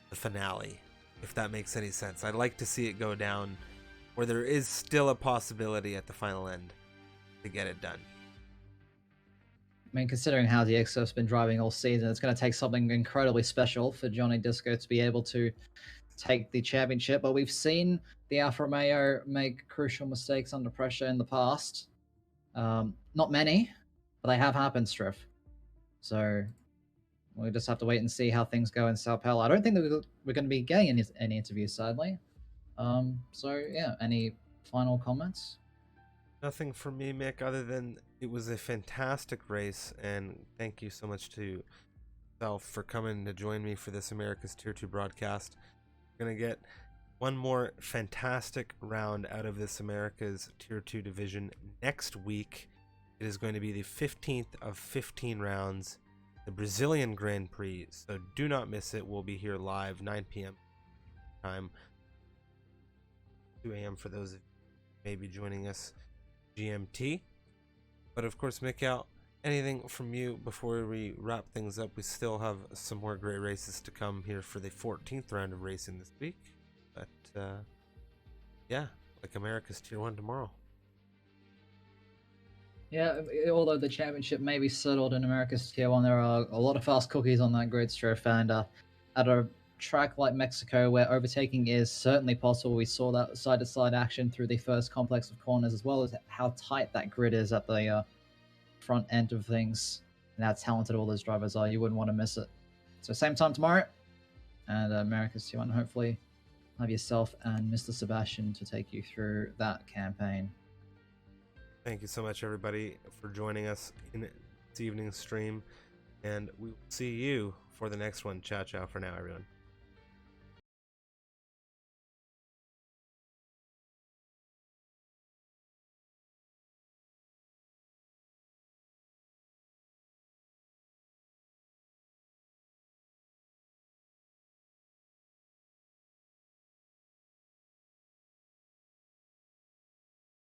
the finale, if that makes any sense. I'd like to see it go down where there is still a possibility at the final end to get it done. I mean, considering how the XF's been driving all season, it's going to take something incredibly special for Johnny Disco to be able to take the championship. But we've seen the Alfa Romeo make crucial mistakes under pressure in the past. Not many, but they have happened, Striff. So we'll just have to wait and see how things go in Sao Paulo. I don't think that we're going to be getting any interviews, sadly. So yeah, any final comments? Nothing from me, Mick, other than it was a fantastic race, and thank you so much to yourself for coming to join me for this America's Tier 2 broadcast. We're going to get one more fantastic round out of this America's Tier 2 division next week. It is going to be the 15th of 15 rounds, the Brazilian Grand Prix, so do not miss it. We'll be here live, 9 p.m. time, 2 a.m. for those of you who may be joining us GMT. But of course, Mikkel, anything from you before we wrap things up? We still have some more great races to come here for the 14th round of racing this week. But yeah, like America's Tier 1 tomorrow. Yeah, although the championship may be settled in America's Tier 1, there are a lot of fast cookies on that grid, Strofe, and at a track like Mexico, where overtaking is certainly possible, we saw that side-to-side action through the first complex of corners, as well as how tight that grid is at the front end of things, and how talented all those drivers are. You wouldn't want to miss it. So same time tomorrow, and America's Tier 1, hopefully have yourself and Mr. Sebastian to take you through that campaign. Thank you so much, everybody, for joining us in this evening's stream, and we will see you for the next one. Ciao, ciao for now, everyone.